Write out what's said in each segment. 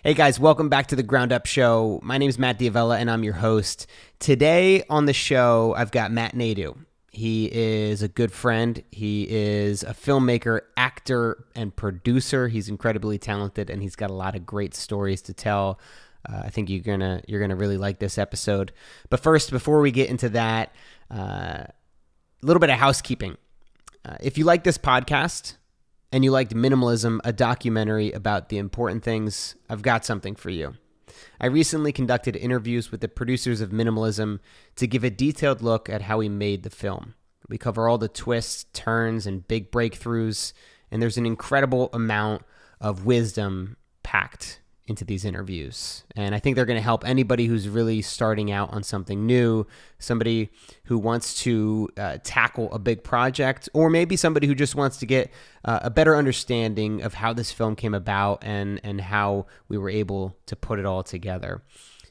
Hey guys, welcome back to the Ground Up Show. My name is Matt Diavella and I'm your host. Today on the show, I've got Matt Nadu. He is a good friend. He is a filmmaker, actor, and producer. He's incredibly talented and he's got a lot of great stories to tell. I think you're gonna really like this episode. But first, before we get into that, a little bit of housekeeping. If you like this podcast and you liked Minimalism, a documentary about the important things, I've got something for you. I recently conducted interviews with the producers of Minimalism to give a detailed look at how we made the film. We cover all the twists, turns, and big breakthroughs, and there's an incredible amount of wisdom packed into these interviews. And I think they're going to help anybody who's really starting out on something new, somebody who wants to tackle a big project, or maybe somebody who just wants to get a better understanding of how this film came about and how we were able to put it all together.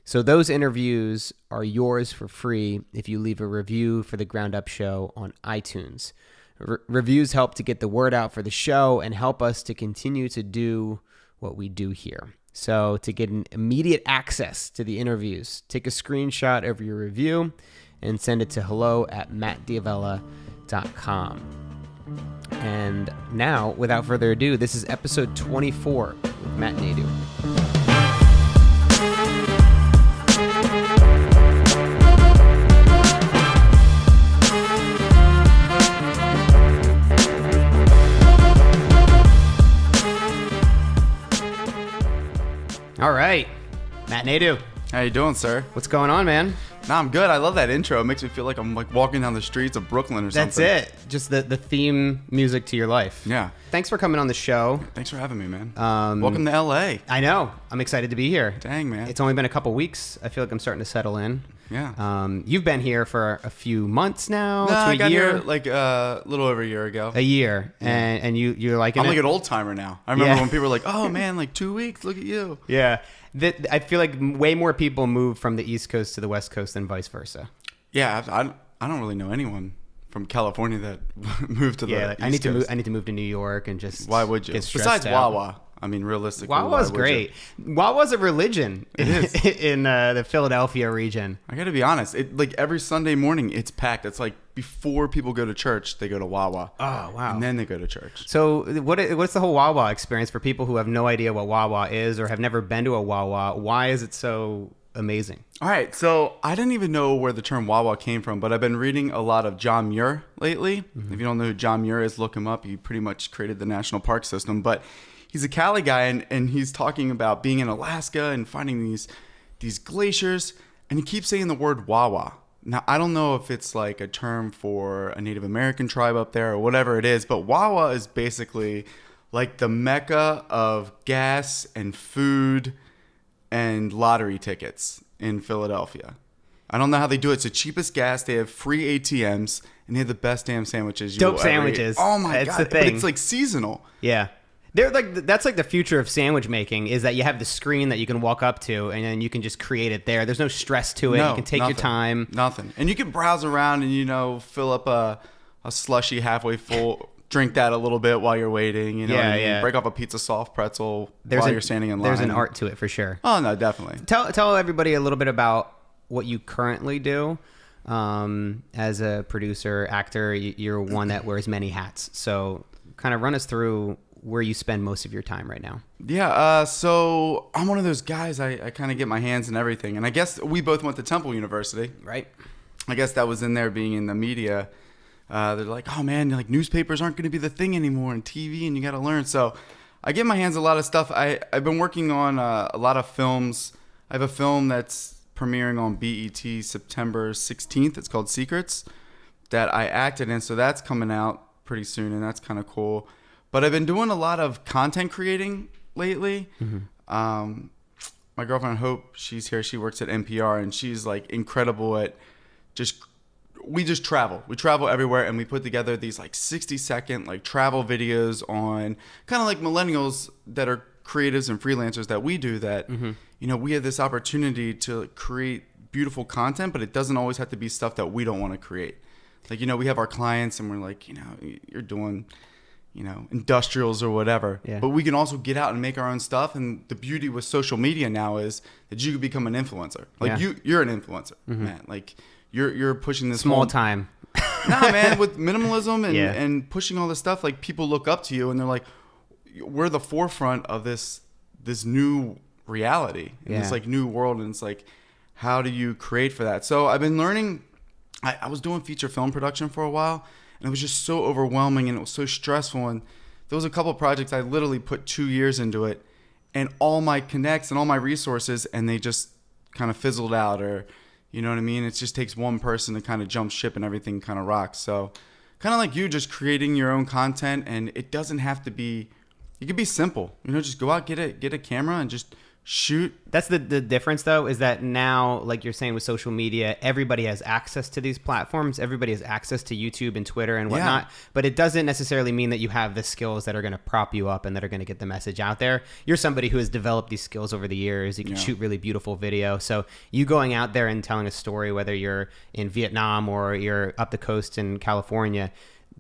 So those interviews are yours for free if you leave a review for the Ground Up Show on iTunes. Reviews help to get the word out for the show and help us to continue to do what we do here. So to get an immediate access to the interviews, take a screenshot of your review and send it to hello@mattdiavella.com. And now, without further ado, this is episode 24 with Matt Nadu. All right, Matt Nadu. How you doing, sir? What's going on, man? Nah, I'm good. I love that intro. It makes me feel like I'm like walking down the streets of Brooklyn or something. That's it. Just the theme music to your life. Yeah. Thanks for coming on the show. Thanks for having me, man. Welcome to LA. I know. I'm excited to be here. Dang, man. It's only been a couple weeks. I feel like I'm starting to settle in. Yeah. You've been here for a few months now. No, I got year. here like a little over a year ago. A year, yeah. and you're liking it. I'm like an old timer now. I remember when people were like, "Oh man, like 2 weeks. Look at you." Yeah. I feel like way more people move from the East Coast to the West Coast than vice versa. Yeah, I don't really know anyone from California that moved to the East Coast. I need to move to New York and just. Why would you? Besides Wawa. I mean, realistically, Wawa's great. Wawa's a religion it is. in the Philadelphia region. I got to be honest. It like every Sunday morning, it's packed. It's like before people go to church, they go to Wawa. Oh, wow. And then they go to church. So what's the whole Wawa experience for people who have no idea what Wawa is or have never been to a Wawa? Why is it so amazing? All right. So I didn't even know where the term Wawa came from, but I've been reading a lot of John Muir lately. Mm-hmm. If you don't know who John Muir is, look him up. He pretty much created the national park system, but he's a Cali guy, and he's talking about being in Alaska and finding these glaciers, and he keeps saying the word Wawa. Now, I don't know if it's like a term for a Native American tribe up there or whatever it is, but Wawa is basically like the mecca of gas and food and lottery tickets in Philadelphia. I don't know how they do it. It's the cheapest gas. They have free ATMs, and they have the best damn sandwiches. Dope sandwiches. Oh, my God. That's the thing. But it's like seasonal. Yeah. That's like the future of sandwich making is that you have the screen that you can walk up to and then you can just create it there. There's no stress to it. You can take your time. Nothing. And you can browse around and, fill up a slushie halfway full, drink that a little bit while you're waiting. Yeah. Break up a pizza soft pretzel while you're standing in line. There's an art to it for sure. Oh, no, definitely. Tell everybody a little bit about what you currently do. As a producer, actor, you're one that wears many hats. So kind of run us through where you spend most of your time right now. Yeah, so I'm one of those guys, I kind of get my hands in everything. And I guess we both went to Temple University. Right. I guess that was in there being in the media. They're like, oh man, like newspapers aren't going to be the thing anymore and TV and you got to learn. So I get my hands on a lot of stuff. I've been working on a lot of films. I have a film that's premiering on BET September 16th. It's called Secrets that I acted in. So that's coming out pretty soon and that's kind of cool. But I've been doing a lot of content creating lately. Mm-hmm. My girlfriend Hope, she's here. She works at NPR, and she's like incredible at we just travel. We travel everywhere, and we put together these like 60-second like travel videos on kind of like millennials that are creatives and freelancers that we do. That we have this opportunity to create beautiful content, but it doesn't always have to be stuff that we don't want to create. Like we have our clients, and we're like, you're doing industrials or whatever. Yeah. But we can also get out and make our own stuff. And the beauty with social media now is that you can become an influencer. Like you're an influencer, man. Like you're pushing this small time. Nah, man, with minimalism and pushing all this stuff, like people look up to you and they're like, we're the forefront of this new reality in this like new world. And it's like, how do you create for that? So I've been learning. I was doing feature film production for a while, and it was just so overwhelming and it was so stressful. And there was a couple of projects I literally put 2 years into it, and all my connects and all my resources, and they just kind of fizzled out, or you know what I mean? It just takes one person to kind of jump ship and everything kind of rocks. So kind of like you, just creating your own content, and it doesn't have to be, it could be simple. Just go out, get a camera and just shoot. That's the difference, though, is that now, like you're saying with social media, everybody has access to these platforms. Everybody has access to YouTube and Twitter and whatnot. But it doesn't necessarily mean that you have the skills that are going to prop you up and that are going to get the message out there. You're somebody who has developed these skills over the years. You can shoot really beautiful video. So you going out there and telling a story, whether you're in Vietnam or you're up the coast in California,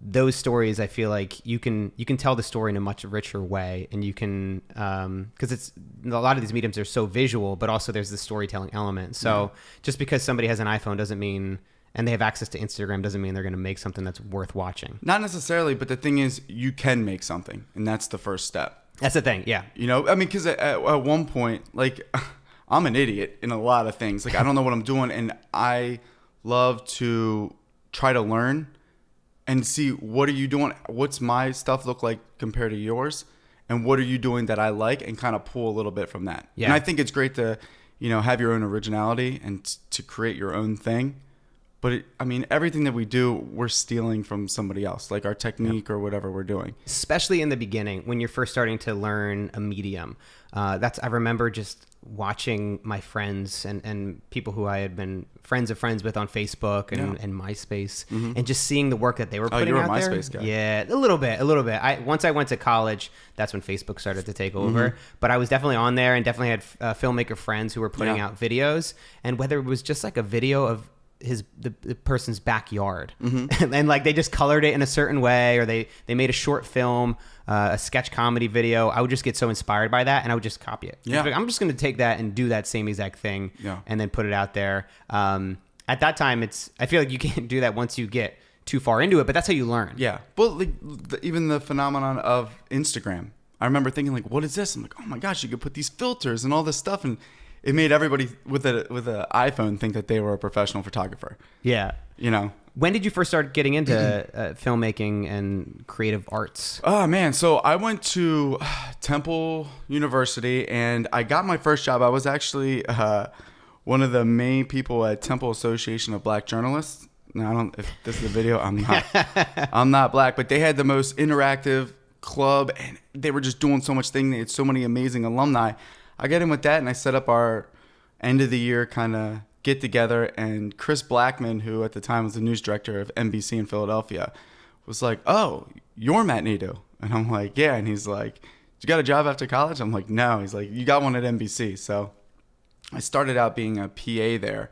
those stories, I feel like you can tell the story in a much richer way, and you can because it's a lot of these mediums are so visual, but also there's the storytelling element. So just because somebody has an iPhone doesn't mean, and they have access to Instagram, doesn't mean they're going to make something that's worth watching. Not necessarily, but the thing is, you can make something, and that's the first step. That's the thing, yeah. Because at one point, like, I'm an idiot in a lot of things. Like, I don't know what I'm doing, and I love to try to learn and see, what are you doing? What's my stuff look like compared to yours? And what are you doing that I like, and kind of pull a little bit from that. Yeah. And I think it's great to, have your own originality and to create your own thing. But everything that we do, we're stealing from somebody else, like our technique or whatever we're doing. Especially in the beginning, when you're first starting to learn a medium. I remember just watching my friends and people who I had been friends of friends with on Facebook and MySpace, and just seeing the work that they were putting out there. Oh, you're a MySpace guy. Yeah, a little bit. Once I went to college, that's when Facebook started to take over. But I was definitely on there, and definitely had filmmaker friends who were putting out videos. And whether it was just like a video of the person's backyard, and like they just colored it in a certain way, or they made a short film, a sketch comedy video, I would just get so inspired by that, and I would just copy it. Like, I'm just going to take that and do that same exact thing, and then put it out there. At that time, I feel like you can't do that once you get too far into it, but that's how you learn. Yeah. Well, even the phenomenon of Instagram, I remember thinking, like, what is this? I'm like, oh my gosh, you could put these filters and all this stuff, and it made everybody with an iPhone think that they were a professional photographer. Yeah. When did you first start getting into filmmaking and creative arts? Oh, man. So I went to Temple University, and I got my first job. I was actually one of the main people at Temple Association of Black Journalists. Now, I don't, if this is a video, I'm not black, but they had the most interactive club, and they were just doing so much thing. They had so many amazing alumni. I got in with that, and I set up our end of the year kind of get together. And Chris Blackman, who at the time was the news director of NBC in Philadelphia, was like, "Oh, you're Matt Nadu," and I'm like, "Yeah." And he's like, "You got a job after college?" I'm like, "No." He's like, "You got one at NBC." So I started out being a PA there,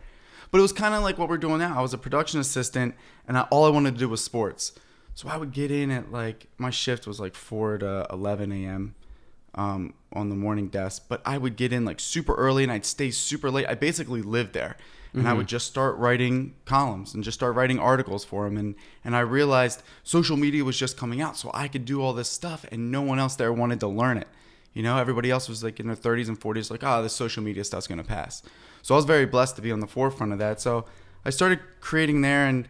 but it was kind of like what we're doing now. I was a production assistant, and all I wanted to do was sports. So I would get in at my shift was 4 to 11 a.m. On the morning desk, but I would get in super early, and I'd stay super late. I basically lived there, and I would just start writing columns and just start writing articles for them. And I realized social media was just coming out, so I could do all this stuff, and no one else there wanted to learn it. Everybody else was in their 30s and 40s, this social media stuff's gonna pass. So I was very blessed to be on the forefront of that. So I started creating there, and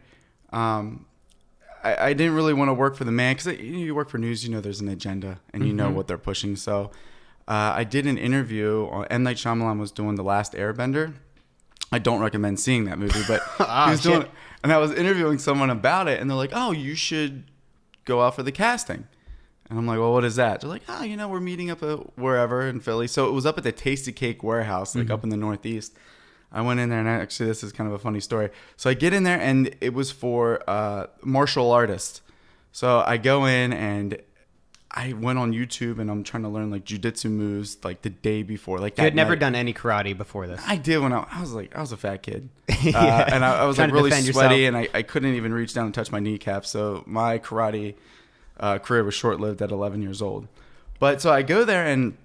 I didn't really want to work for the man, because you work for news, there's an agenda, and you know what they're pushing. So I did an interview. M. Night Shyamalan was doing The Last Airbender. I don't recommend seeing that movie, but he was doing it, and I was interviewing someone about it, and they're like, "Oh, you should go out for the casting." And I'm like, "Well, what is that?" They're like, "Oh, we're meeting up wherever in Philly." So it was up at the Tasty Cake Warehouse, up in the Northeast. I went in there, and actually this is kind of a funny story. So I get in there, and it was for martial artists. So I go in, and I went on YouTube, and I'm trying to learn jiu-jitsu moves the day before. You had never done any karate before this. I did when I was a fat kid. And I was really sweaty, and I couldn't even reach down and touch my kneecap. So my karate career was short-lived at 11 years old. But so I go there, and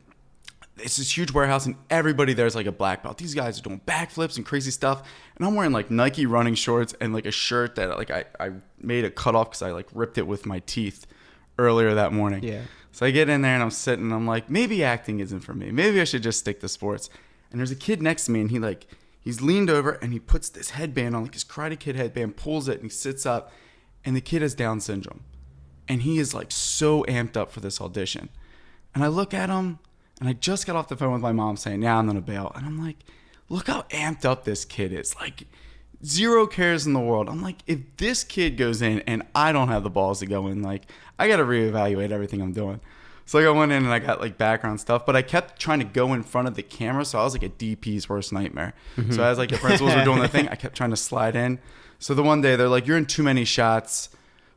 it's this huge warehouse, and everybody there's like a black belt. These guys are doing backflips and crazy stuff, and I'm wearing like Nike running shorts and like a shirt that like I made a cut off because I like ripped it with my teeth earlier that morning. Yeah. So I get in there and I'm sitting, and I'm like, maybe acting isn't for me. Maybe I should just stick to sports. And there's a kid next to me, and he's leaned over, and he puts this headband on, like his Karate Kid headband, pulls it, and he sits up, and the kid has Down syndrome, and he is like so amped up for this audition. And I look at him, and I just got off the phone with my mom saying, yeah, I'm going to bail. And I'm like, look how amped up this kid is. Like, zero cares in the world. I'm like, if this kid goes in and I don't have the balls to go in, like, I got to reevaluate everything I'm doing. So like, I went in and I got like background stuff, but I kept trying to go in front of the camera. So I was like a DP's worst nightmare. Mm-hmm. So as like the principals were doing the thing, I kept trying to slide in. So the one day they're like, you're in too many shots.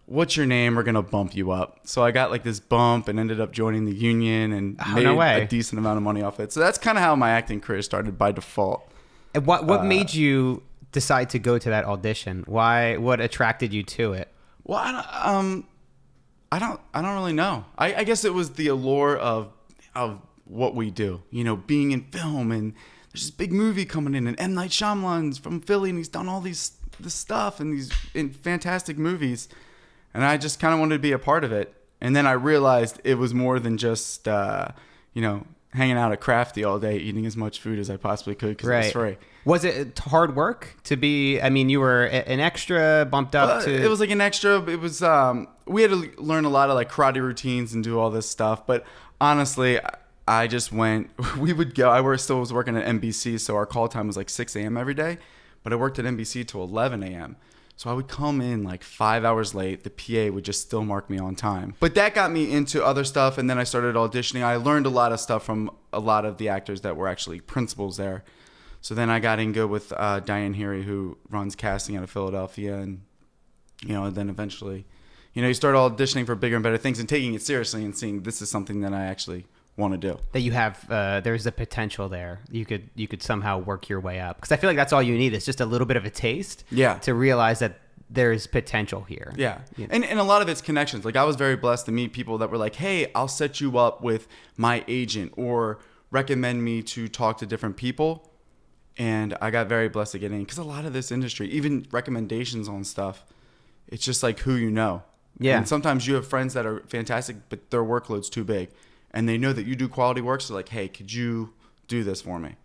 What's your name? We're going to bump you up. So I got like this bump and ended up joining the union and made a decent amount of money off it. So that's kind of how my acting career started by default. And what made you decide to go to that audition? What attracted you to it? Well, I don't really know. I guess it was the allure of what we do, you know, being in film, and there's this big movie coming in, and M. Night Shyamalan's from Philly, and he's done all this stuff and these fantastic movies. And I just kind of wanted to be a part of it. And then I realized it was more than just, hanging out at Crafty all day, eating as much food as I possibly could because it was free. Was it hard work to be, I mean, you were an extra bumped up to... It was like an extra. It was, we had to learn a lot of like karate routines and do all this stuff. But honestly, I just went, we would go, still was working at NBC. So our call time was like 6 a.m. every day. But I worked at NBC till 11 a.m. So I would come in like 5 hours late. The PA would just still mark me on time. But that got me into other stuff. And then I started auditioning. I learned a lot of stuff from a lot of the actors that were actually principals there. So then I got in good with Diane Heary, who runs casting out of Philadelphia. And, and then eventually, you start auditioning for bigger and better things and taking it seriously and seeing this is something that I actually want to do. That you have, there's a potential there. You could somehow work your way up. Because I feel like that's all you need is just a little bit of a taste. Yeah. To realize that there's potential here. Yeah. And a lot of it's connections. Like I was very blessed to meet people that were like, hey, I'll set you up with my agent or recommend me to talk to different people. And I got very blessed to get in because a lot of this industry, even recommendations on stuff, it's just like who you know. Yeah. And sometimes you have friends that are fantastic, but their workload's too big. And they know that you do quality work, so like, hey, could you do this for me?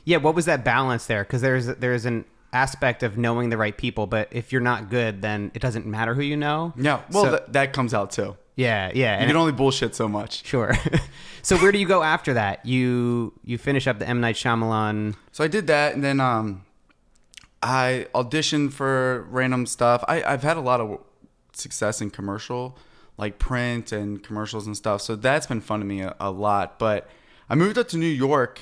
Yeah, what was that balance there? Because there's an aspect of knowing the right people, but if you're not good, then it doesn't matter who you know. Yeah, well, that comes out too. Yeah. You can only bullshit so much. Sure. So where do you go after that? You finish up the M. Night Shyamalan. So I did that, and then I auditioned for random stuff. I've had a lot of success in commercial, like print and commercials and stuff. So that's been fun to me a lot. But I moved up to New York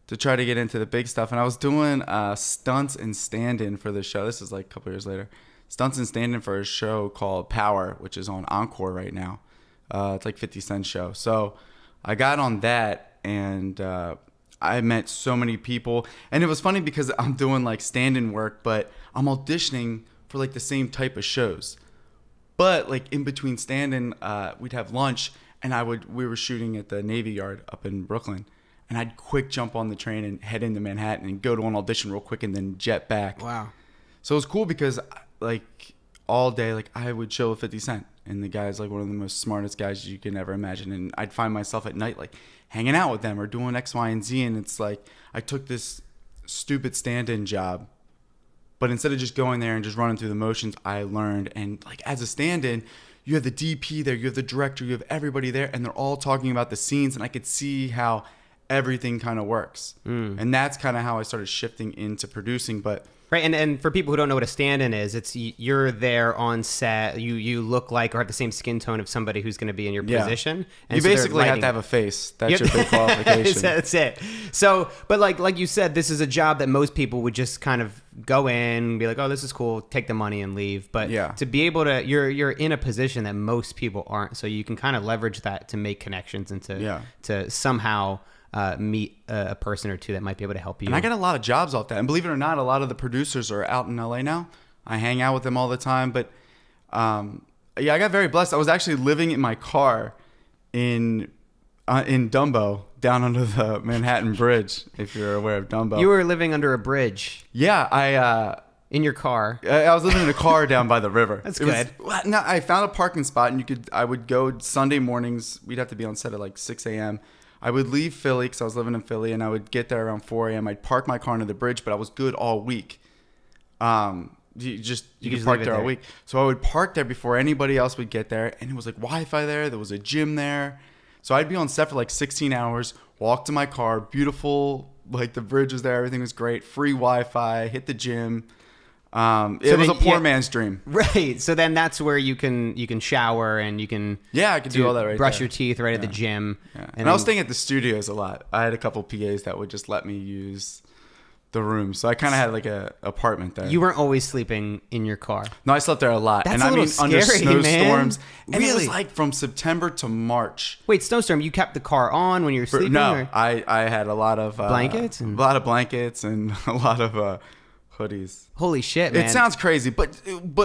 to try to get into the big stuff. And I was doing stunts and stand-in for this show. This is like a couple years later. Stunts and stand-in for a show called Power, which is on Encore right now. It's like 50 Cent show. So I got on that, and I met so many people. And it was funny because I'm doing like stand-in work, but I'm auditioning for like the same type of shows. But like in between stand-in, we'd have lunch, and we were shooting at the Navy Yard up in Brooklyn, and I'd quick jump on the train and head into Manhattan and go to an audition real quick and then jet back. Wow. So it was cool because like all day, like I would chill with 50 Cent, and the guy's like one of the most smartest guys you can ever imagine. And I'd find myself at night like hanging out with them or doing X, Y, and Z. And it's like I took this stupid stand-in job. But instead of just going there and just running through the motions, I learned. And like as a stand-in, you have the DP there, you have the director, you have everybody there, and they're all talking about the scenes. And I could see how everything kind of works. And that's kind of how I started shifting into producing. But right, and for people who don't know what a stand-in is, it's you're there on set. You look like or have the same skin tone of somebody who's going to be in your position. And you basically have to have a face. That's your big qualification. That's it. So, but like you said, this is a job that most people would just kind of go in, be like, oh, this is cool, take the money and leave. But to be able to, you're in a position that most people aren't. So you can kind of leverage that to make connections and to somehow meet a person or two that might be able to help you. And I got a lot of jobs off that. And believe it or not, a lot of the producers are out in LA now. I hang out with them all the time. But Yeah, I got very blessed. I was actually living in my car in Dumbo, down under the Manhattan Bridge, if you're aware of Dumbo. You were living under a bridge. Yeah, in your car. I was living in a car down by the river. That's good. No, I found a parking spot, and I would go Sunday mornings. We'd have to be on set at like 6 a.m. I would leave Philly because I was living in Philly, and I would get there around 4 a.m. I'd park my car under the bridge, but I was good all week. You could park there all week. So I would park there before anybody else would get there, and it was like Wi-Fi there. There was a gym there. So I'd be on set for like 16 hours, walk to my car, beautiful, like the bridge was there, everything was great, free Wi-Fi, hit the gym. It was a poor man's dream. Right. So then that's where you can shower and you can I could do all that right brush there. your teeth right at the gym. Yeah. And I was staying at the studios a lot. I had a couple PAs that would just let me use the room. So I kind of had like a apartment there. You weren't always sleeping in your car. No, I slept there a lot. That's and a I little mean under scary, snowstorms. man. And Really? it was like from September to March. Wait, snowstorm, you kept the car on when you were sleeping? No, or? I had a lot of Blankets? a lot of blankets and a lot of hoodies. Holy shit, man. It sounds crazy, but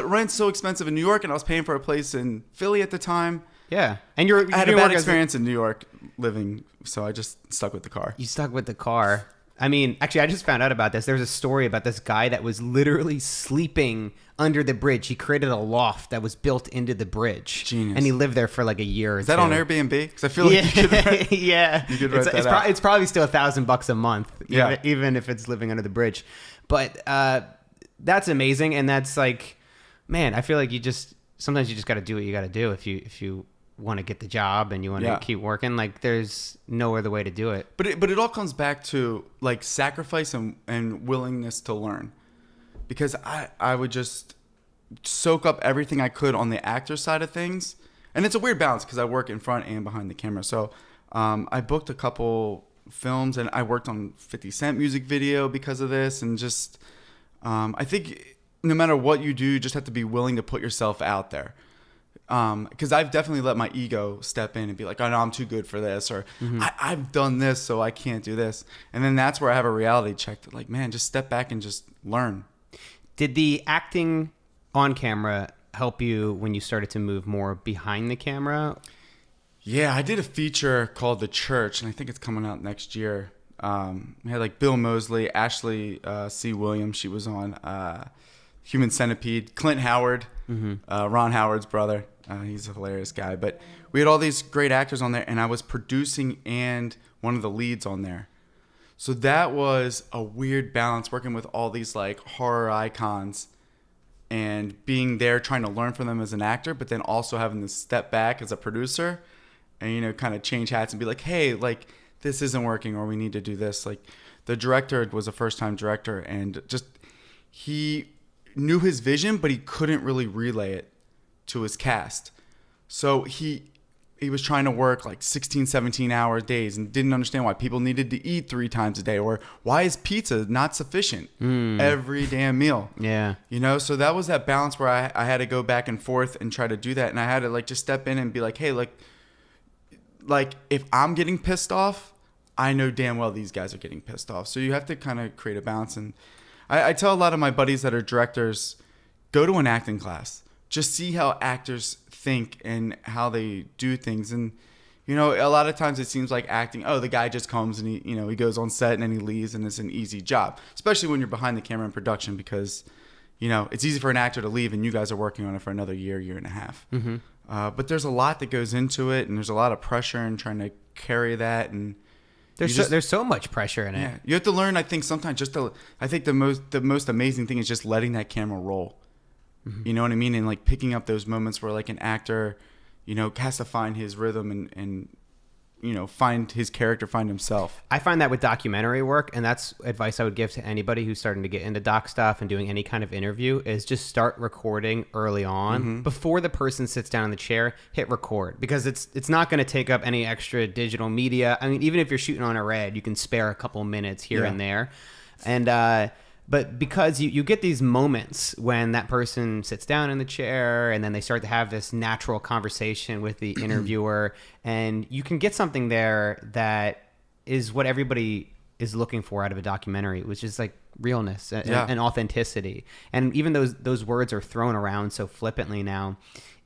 rent's so expensive in New York, and I was paying for a place in Philly at the time. Yeah. And I had a bad experience in New York living, so I just stuck with the car. You stuck with the car. I mean, actually, I just found out about this. There was a story about this guy that was literally sleeping under the bridge. He created a loft that was built into the bridge. Genius. And he lived there for like a year or Is that two. on Airbnb? Because I feel like you could rent, yeah. You could rent that out. It's probably still $1,000 a month, Yeah. even if it's living under the bridge. But that's amazing, and that's like, man, I feel like sometimes you just got to do what you got to do if you want to get the job and you want to keep working. Like, there's no other way to do it. But it all comes back to like sacrifice and willingness to learn, because I would just soak up everything I could on the actor side of things, and it's a weird balance because I work in front and behind the camera. So I booked a couple films, and I worked on 50 Cent music video because of this, and just I think no matter what you do, you just have to be willing to put yourself out there. Because I've definitely let my ego step in and be like, oh no, I'm too good for this, or I've done this, so I can't do this. And then that's where I have a reality check that, like, man, just step back and just learn. Did the acting on camera help you when you started to move more behind the camera? Yeah, I did a feature called The Church, and I think it's coming out next year. We had like Bill Moseley, Ashley C. Williams, she was on Human Centipede, Clint Howard, Ron Howard's brother. He's a hilarious guy. But we had all these great actors on there, and I was producing and one of the leads on there. So that was a weird balance, working with all these like horror icons and being there trying to learn from them as an actor, but then also having to step back as a producer and, you know, kind of change hats and be like, hey, like, this isn't working, or we need to do this. Like, the director was a first-time director, and just he knew his vision, but he couldn't really relay it to his cast. So he was trying to work like 16, 17-hour days and didn't understand why people needed to eat 3 times a day, or why is pizza not sufficient every damn meal. Yeah. You know, so that was that balance where I had to go back and forth and try to do that. And I had to like just step in and be like, hey, like if I'm getting pissed off, I know damn well these guys are getting pissed off. So you have to kind of create a balance. And I tell a lot of my buddies that are directors, go to an acting class. Just see how actors think and how they do things. And, you know, a lot of times it seems like acting, the guy just comes and he goes on set and then he leaves and it's an easy job, especially when you're behind the camera in production, because, you know, it's easy for an actor to leave and you guys are working on it for another year and a half. Mm-hmm. But there's a lot that goes into it, and there's a lot of pressure in trying to carry that. And there's so much pressure in it. Yeah, you have to learn, I think, sometimes I think the most amazing thing is just letting that camera roll. Mm-hmm. You know what I mean? And like picking up those moments where like an actor, you know, has to find his rhythm and you know, find his character, find himself. I find that with documentary work, and that's advice I would give to anybody who's starting to get into doc stuff and doing any kind of interview, is just start recording early on. Before the person sits down in the chair, hit record, because it's not going to take up any extra digital media. I mean, even if you're shooting on a red, you can spare a couple minutes here and there. And but because you get these moments when that person sits down in the chair and then they start to have this natural conversation with the interviewer, and you can get something there that is what everybody is looking for out of a documentary, which is like realness and authenticity. And even those words are thrown around so flippantly now.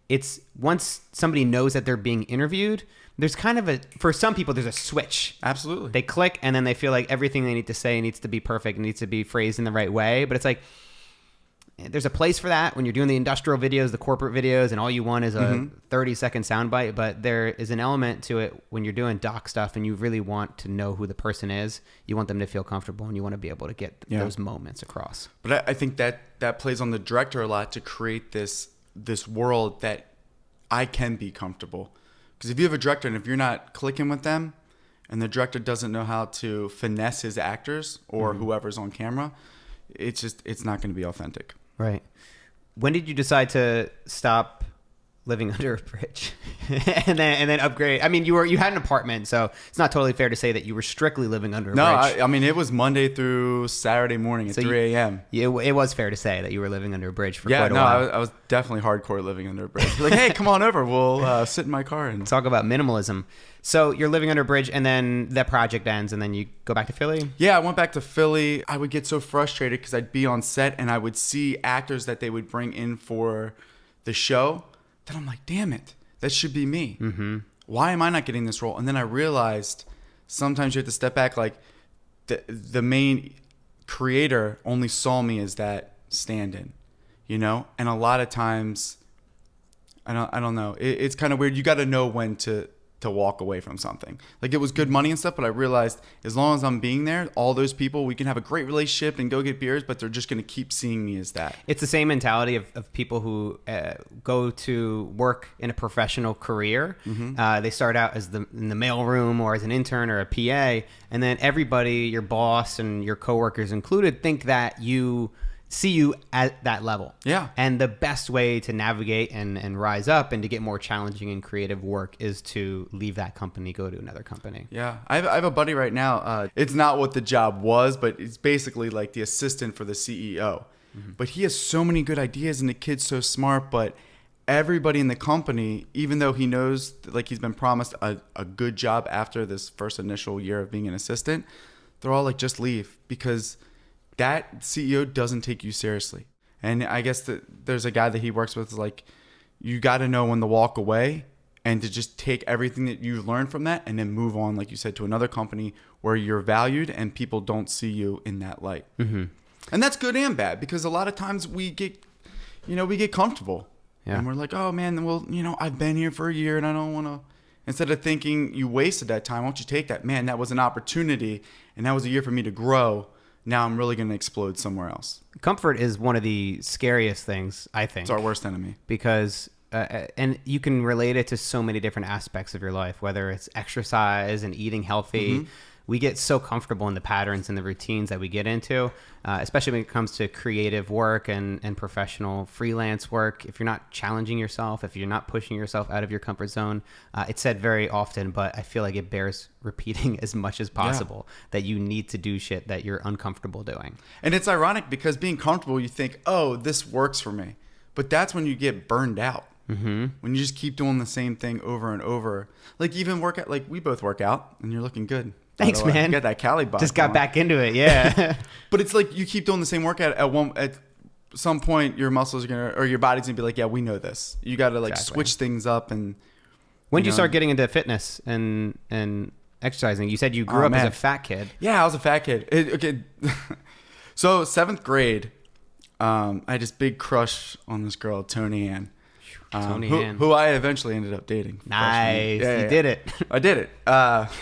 it's once somebody knows that they're being interviewed, there's kind of for some people, there's a switch. Absolutely. They click and then they feel like everything they need to say needs to be perfect, needs to be phrased in the right way. But it's like, there's a place for that when you're doing the industrial videos, the corporate videos, and all you want is a 30-second soundbite. But there is an element to it when you're doing doc stuff and you really want to know who the person is. You want them to feel comfortable and you want to be able to get those moments across. But I think that plays on the director a lot to create this world that I can be comfortable. Because if you have a director and if you're not clicking with them and the director doesn't know how to finesse his actors or whoever's on camera, it's not going to be authentic. Right. When did you decide to stop living under a bridge and then upgrade? I mean, you had an apartment, so it's not totally fair to say that you were strictly living under a bridge. No, I mean, it was Monday through Saturday morning at 3 a.m. It was fair to say that you were living under a bridge for quite a while. I was definitely hardcore living under a bridge. Like, hey, come on over. We'll sit in my car and talk about minimalism. So you're living under a bridge, and then that project ends, and then you go back to Philly? Yeah, I went back to Philly. I would get so frustrated because I'd be on set, and I would see actors that they would bring in for the show that I'm like, damn it, that should be me. Mm-hmm. Why am I not getting this role? And then I realized sometimes you have to step back. Like the main creator only saw me as that stand-in, you know? And a lot of times, I don't know. It's kind of weird. You got to know when to walk away from something. Like, it was good money and stuff, but I realized as long as I'm being there, all those people, we can have a great relationship and go get beers, but they're just going to keep seeing me as that. It's the same mentality of people who go to work in a professional career. Mm-hmm. They start out as in the mailroom or as an intern or a PA, and then everybody, your boss and your coworkers included, think that you see you at that level. Yeah. And the best way to navigate and rise up and to get more challenging and creative work is to leave that company, go to another company. Yeah. I have a buddy right now. It's not what the job was, but it's basically like the assistant for the CEO. Mm-hmm. But he has so many good ideas and the kid's so smart, but everybody in the company, even though he knows, like, he's been promised a good job after this first initial year of being an assistant, they're all like, just leave, because that CEO doesn't take you seriously. And I guess that there's a guy that he works with, like, you got to know when to walk away and to just take everything that you've learned from that and then move on, like you said, to another company where you're valued and people don't see you in that light. Mm-hmm. And that's good and bad, because a lot of times we get comfortable. Yeah. And we're like, oh man, well, I've been here for a year and I don't want to. Instead of thinking you wasted that time, why don't you take that? Man, that was an opportunity and that was a year for me to grow. Now I'm really going to explode somewhere else. Comfort is one of the scariest things, I think. It's our worst enemy. Because, and you can relate it to so many different aspects of your life, whether it's exercise and eating healthy. Mm-hmm. We get so comfortable in the patterns and the routines that we get into, especially when it comes to creative work and professional freelance work. If you're not challenging yourself, if you're not pushing yourself out of your comfort zone, it's said very often, but I feel like it bears repeating as much as possible, that you need to do shit that you're uncomfortable doing. And it's ironic because being comfortable, you think, oh, this works for me. But that's when you get burned out. Mm-hmm. When you just keep doing the same thing over and over. Like, even workout, like we both work out and you're looking good. Thanks, man. You got that Cali bod. Just got back into it, yeah. But it's like you keep doing the same workout. At some point, your muscles are gonna, or your body's gonna be like, yeah, we know this. You got to switch things up. And when did you start getting into fitness and exercising? You said you grew up as a fat kid. Yeah, I was a fat kid. Okay, so 7th grade, I had this big crush on this girl, Tony Ann. Who I eventually ended up dating. Nice. You did it. I did it.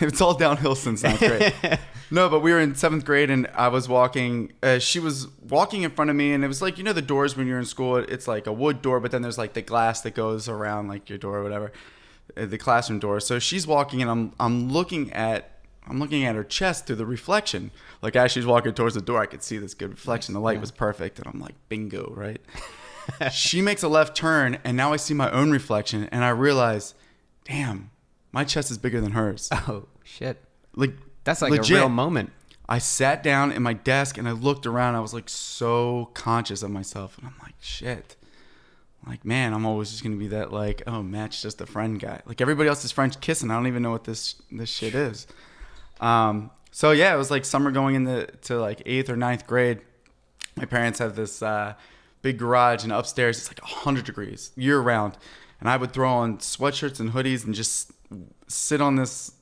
It's all downhill since 9th grade. No, but we were in 7th grade and I was walking. She was walking in front of me and it was like, the doors when you're in school, it's like a wood door, but then there's like the glass that goes around like your door or whatever, the classroom door. So she's walking and I'm looking at her chest through the reflection. Like, as she's walking towards the door, I could see this good reflection. The light was perfect. And I'm like, bingo, right? She makes a left turn, and now I see my own reflection, and I realize, damn, my chest is bigger than hers. Oh, shit. Like, that's like legit. A real moment. I sat down at my desk, and I looked around. I was, like, so conscious of myself, and I'm like, shit. Like, man, I'm always just going to be that, like, oh, Matt's just a friend guy. Like, everybody else is French kissing. I don't even know what this shit is. So, yeah, it was, like, summer going into like, 8th or 9th grade. My parents have this... big garage, and upstairs it's like 100 degrees year round, And I would throw on sweatshirts and hoodies and just sit on this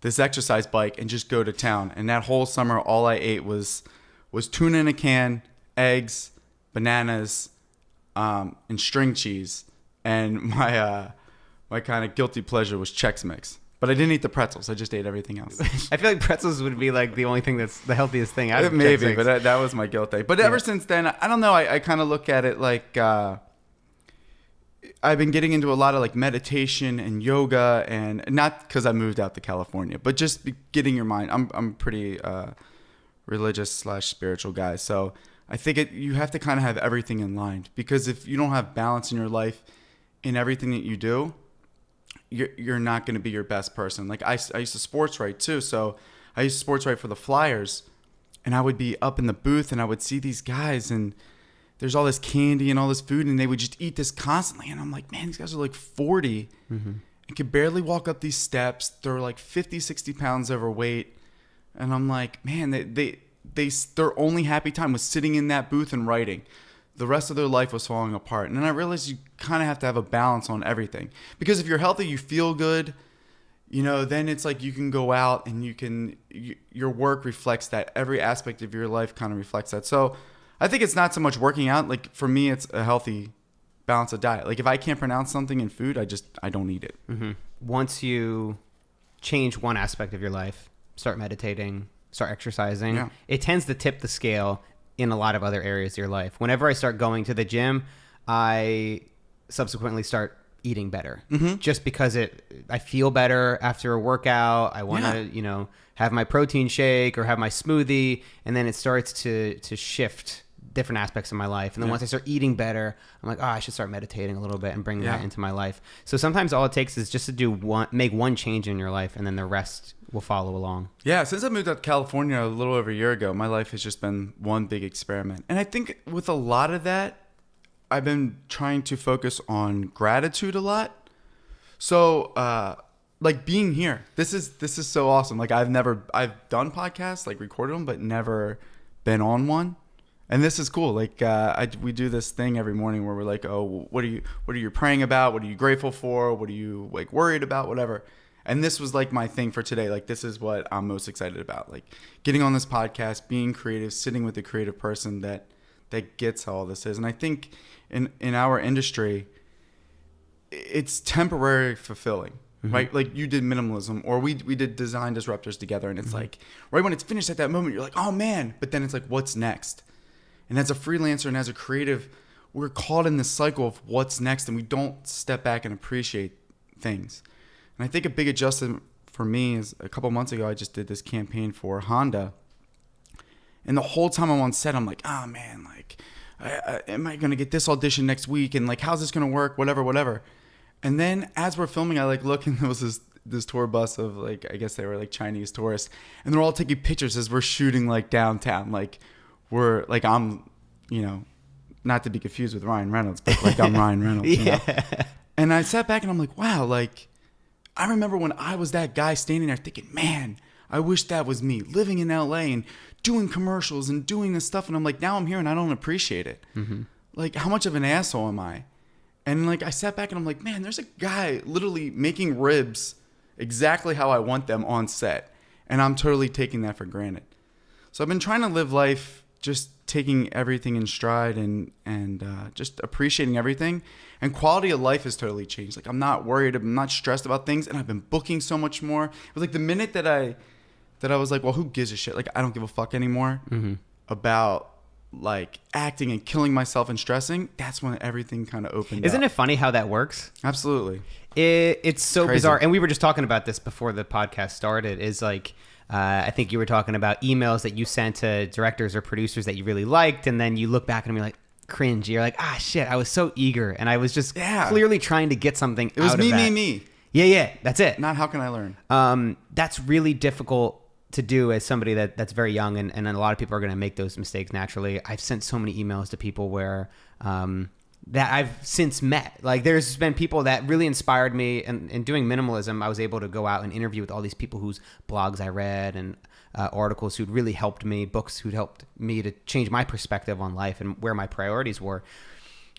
exercise bike and just go to town. And that whole summer, all I ate was tuna in a can, eggs, bananas, and string cheese. And my kind of guilty pleasure was Chex Mix. But I didn't eat the pretzels. I just ate everything else. I feel like pretzels would be like the only thing that's the healthiest thing out of Maybe, Chex Mix. but that was my guilt day. But ever since then, I don't know. I kind of look at it like I've been getting into a lot of like meditation and yoga, and not because I moved out to California, but just getting your mind. I'm pretty religious / spiritual guy, so I think you have to kind of have everything in line, because if you don't have balance in your life, in everything that you do, you're not going to be your best person. Like I used to sports write too, so I used to sports write for the Flyers, and I would be up in the booth and I would see these guys, and there's all this candy and all this food, and they would just eat this constantly. And I'm like, man, these guys are like 40 and could barely walk up these steps. They're like 50, 60 pounds overweight. And I'm like, man, their only happy time was sitting in that booth and writing. The rest of their life was falling apart. And then I realized you kind of have to have a balance on everything, because if you're healthy, you feel good, then it's like you can go out and your work reflects that. Every aspect of your life kind of reflects that. So I think it's not so much working out. Like for me, it's a healthy balance of diet. Like if I can't pronounce something in food, I don't eat it. Mm-hmm. Once you change one aspect of your life, start meditating, start exercising, it tends to tip the scale in a lot of other areas of your life. Whenever I start going to the gym, I subsequently start eating better, just because I feel better after a workout. I want to, have my protein shake or have my smoothie, and then it starts to shift different aspects of my life. And then once I start eating better, I'm like, I should start meditating a little bit and bring that into my life. So sometimes all it takes is just to make one change in your life, and then the rest will follow along. Yeah. Since I moved out to California a little over a year ago, my life has just been one big experiment. And I think with a lot of that, I've been trying to focus on gratitude a lot. So, like being here, this is so awesome. Like I've done podcasts, like recorded them, but never been on one. And this is cool. Like we do this thing every morning where we're like, oh, what are you praying about? What are you grateful for? What are you like worried about? Whatever. And this was like my thing for today. Like this is what I'm most excited about. Like getting on this podcast, being creative, sitting with a creative person that gets how all this is. And I think in our industry, it's temporary fulfilling. Right? Like you did minimalism, or we did design disruptors together, and it's like right when it's finished at that moment, you're like, oh man, but then it's like, what's next? And as a freelancer and as a creative, we're caught in this cycle of what's next, and we don't step back and appreciate things. And I think a big adjustment for me is a couple months ago, I just did this campaign for Honda, and the whole time I'm on set, I'm like, oh man, like, am I gonna get this audition next week? And like, how's this gonna work? Whatever. And then as we're filming, I like look, and there was this tour bus of like, I guess they were like Chinese tourists, and they're all taking pictures as we're shooting like downtown. Like we're like, I'm, not to be confused with Ryan Reynolds, but like I'm Ryan Reynolds. You know? And I sat back and I'm like, wow, like I remember when I was that guy standing there thinking, man, I wish that was me living in LA and doing commercials and doing this stuff. And I'm like, now I'm here and I don't appreciate it. Like how much of an asshole am I? And like I sat back and I'm like, man, there's a guy literally making ribs exactly how I want them on set. And I'm totally taking that for granted. So I've been trying to live life just taking everything in stride and just appreciating everything. And quality of life has totally changed. Like I'm not worried, I'm not stressed about things, and I've been booking so much more. It was like the minute that I was like, well, who gives a shit? Like I don't give a fuck anymore about like acting and killing myself and stressing. That's when everything kind of opened Isn't up. it funny how that works? Absolutely. It's so Crazy. bizarre. And we were just talking about this before the podcast started, is like, I think you were talking about emails that you sent to directors or producers that you really liked, and then you look back and you're like, cringe. You're like, shit, I was so eager, and I was just clearly trying to get something out of that. It was me. Yeah, that's it. Not how can I learn? That's really difficult to do as somebody that's very young, and a lot of people are going to make those mistakes naturally. I've sent so many emails to people where that I've since met. Like there's been people that really inspired me, and in doing minimalism, I was able to go out and interview with all these people whose blogs I read and articles who'd really helped me, books who'd helped me to change my perspective on life and where my priorities were.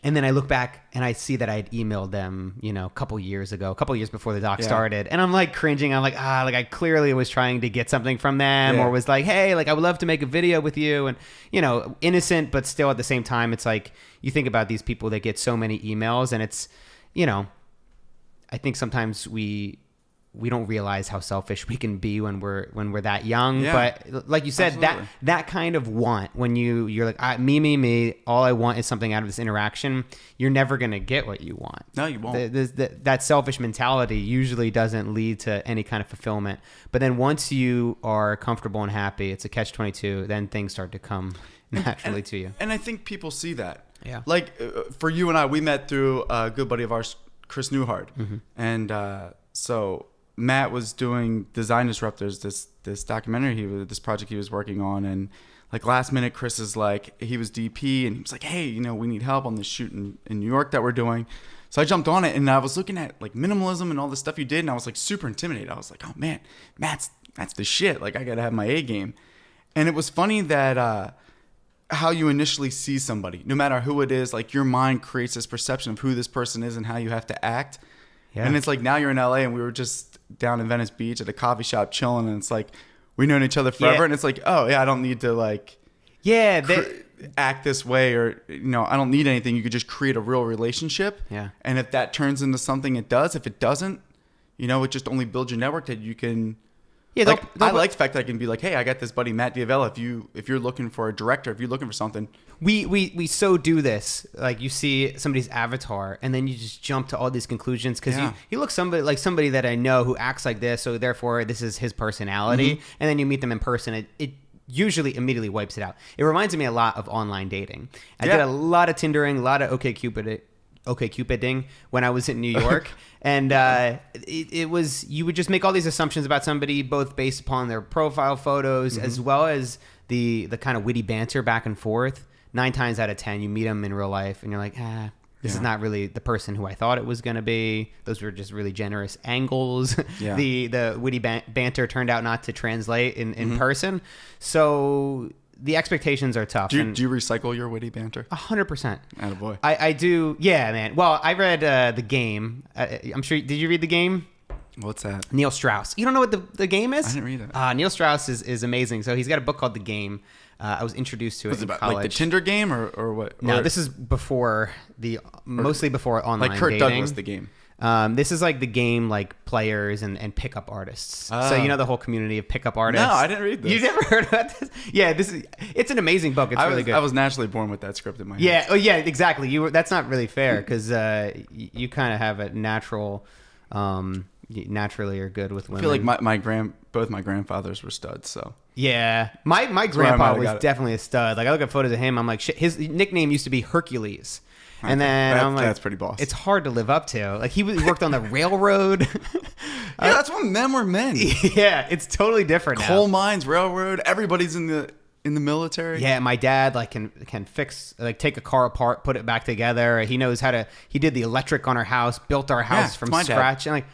And then I look back and I see that I had emailed them, a couple years before the doc started. And I'm like cringing. I'm like, I clearly was trying to get something from them or was like, hey, like I would love to make a video with you. And, innocent, but still at the same time, it's like you think about these people that get so many emails and it's, I think sometimes we don't realize how selfish we can be when we're that young. Yeah, but like you said, absolutely. that kind of want, when you're like, me, all I want is something out of this interaction, you're never going to get what you want. No, you won't. That selfish mentality usually doesn't lead to any kind of fulfillment. But then once you are comfortable and happy, it's a catch-22, then things start to come naturally to you. And I think people see that. Yeah. Like for you and I, we met through a good buddy of ours, Chris Newhart. Mm-hmm. And so Matt was doing Design Disruptors, this documentary this project he was working on, and like last minute Chris is like, he was DP and he was like, hey, we need help on this shoot in New York that we're doing. So I jumped on it and I was looking at like minimalism and all the stuff you did, and I was like super intimidated. I was like, oh man, Matt's the shit. Like I gotta have my A game. And it was funny that how you initially see somebody, no matter who it is, like your mind creates this perception of who this person is and how you have to act. Yeah. And it's like now you're in LA and we were just down in Venice Beach at a coffee shop chilling, and it's like we've known each other forever. And it's like, oh yeah, I don't need to like act this way, or I don't need anything. You could just create a real relationship. Yeah. And if that turns into something, it does. If it doesn't, it just only builds your network that you can. Yeah, I like the fact that I can be like, hey, I got this buddy Matt Diavella. If you're looking for a director, if you're looking for something, we so do this. Like you see somebody's avatar, and then you just jump to all these conclusions because you look somebody that I know who acts like this, so therefore this is his personality. Mm-hmm. And then you meet them in person, it usually immediately wipes it out. It reminds me a lot of online dating. I did a lot of Tindering, a lot of OkCupiding when I was in New York. And it was, you would just make all these assumptions about somebody, both based upon their profile photos, as well as the kind of witty banter back and forth. 9 times out of 10, you meet them in real life and you're like, this is not really the person who I thought it was going to be. Those were just really generous angles. Yeah. The witty banter turned out not to translate in person. So the expectations are tough. Do you recycle your witty banter? 100%. Attaboy. I do. Yeah, man. Well, I read The Game. I'm sure. Did you read The Game? What's that? Neil Strauss. You don't know what the Game is? I didn't read it. Neil Strauss is amazing. So he's got a book called The Game. I was introduced to it in college. Like the Tinder game or what? No, this is mostly before online like Kurt dating. Douglas, The Game. This is like The Game, like players and pickup artists. So the whole community of pickup artists. No, I didn't read this. You never heard about this? Yeah, it's an amazing book. It's really good. I was naturally born with that script in my head. Yeah, yeah, exactly. That's not really fair because you kind of have a natural. Naturally are good with women. I feel like both my grandfathers were studs. So yeah, my grandpa was definitely a stud. Like I look at photos of him, I'm like, shit, his nickname used to be Hercules. And then I'm like, that's pretty boss. It's hard to live up to. Like he worked on the railroad. Yeah, that's when men were men. Yeah, it's totally different now. Coal mines, railroad. Everybody's in the military. Yeah, my dad can fix, take a car apart, put it back together. He knows how to. He did the electric on our house, built our house from scratch. Dad. And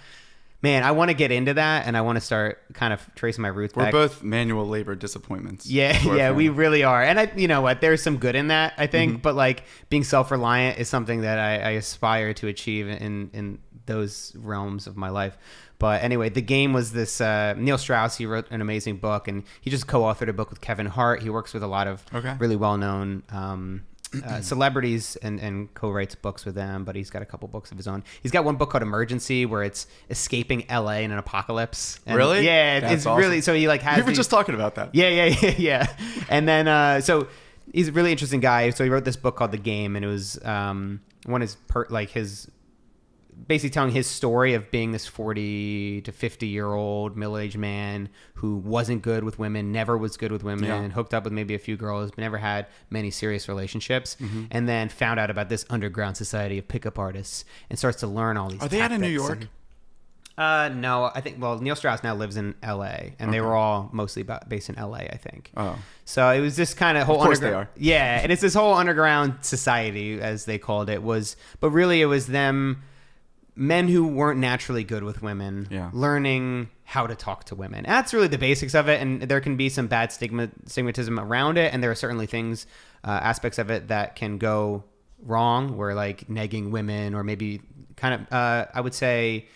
man, I want to get into that, and I want to start kind of tracing my roots back. We're both manual labor disappointments. Yeah, we really are. And you know what? There's some good in that, I think. Mm-hmm. But being self-reliant is something that I aspire to achieve in those realms of my life. But anyway, The Game was this Neil Strauss. He wrote an amazing book, and he just co-authored a book with Kevin Hart. He works with a lot of really well-known celebrities and co-writes books with them, but he's got a couple books of his own. He's got one book called Emergency, where it's escaping LA in an apocalypse. And really? Yeah, it's awesome. Really. So he has. You were just talking about that. Yeah. And then so he's a really interesting guy. So he wrote this book called The Game, and it was his basically telling his story of being this 40 to 50-year-old middle-aged man who wasn't good with women, never was good with women, hooked up with maybe a few girls, but never had many serious relationships, and then found out about this underground society of pickup artists and starts to learn all these Are they out of New York? No, I think, Neil Strauss now lives in L.A., and they were all mostly based in L.A., I think. Oh. So it was this kind of whole underground. Of course they are. Yeah, and it's this whole underground society, as they called it, but really it was them... men who weren't naturally good with women, learning how to talk to women. And that's really the basics of it, and there can be some bad stigmatism around it, and there are certainly things, aspects of it that can go wrong, where like negging women or maybe kind of, I would say,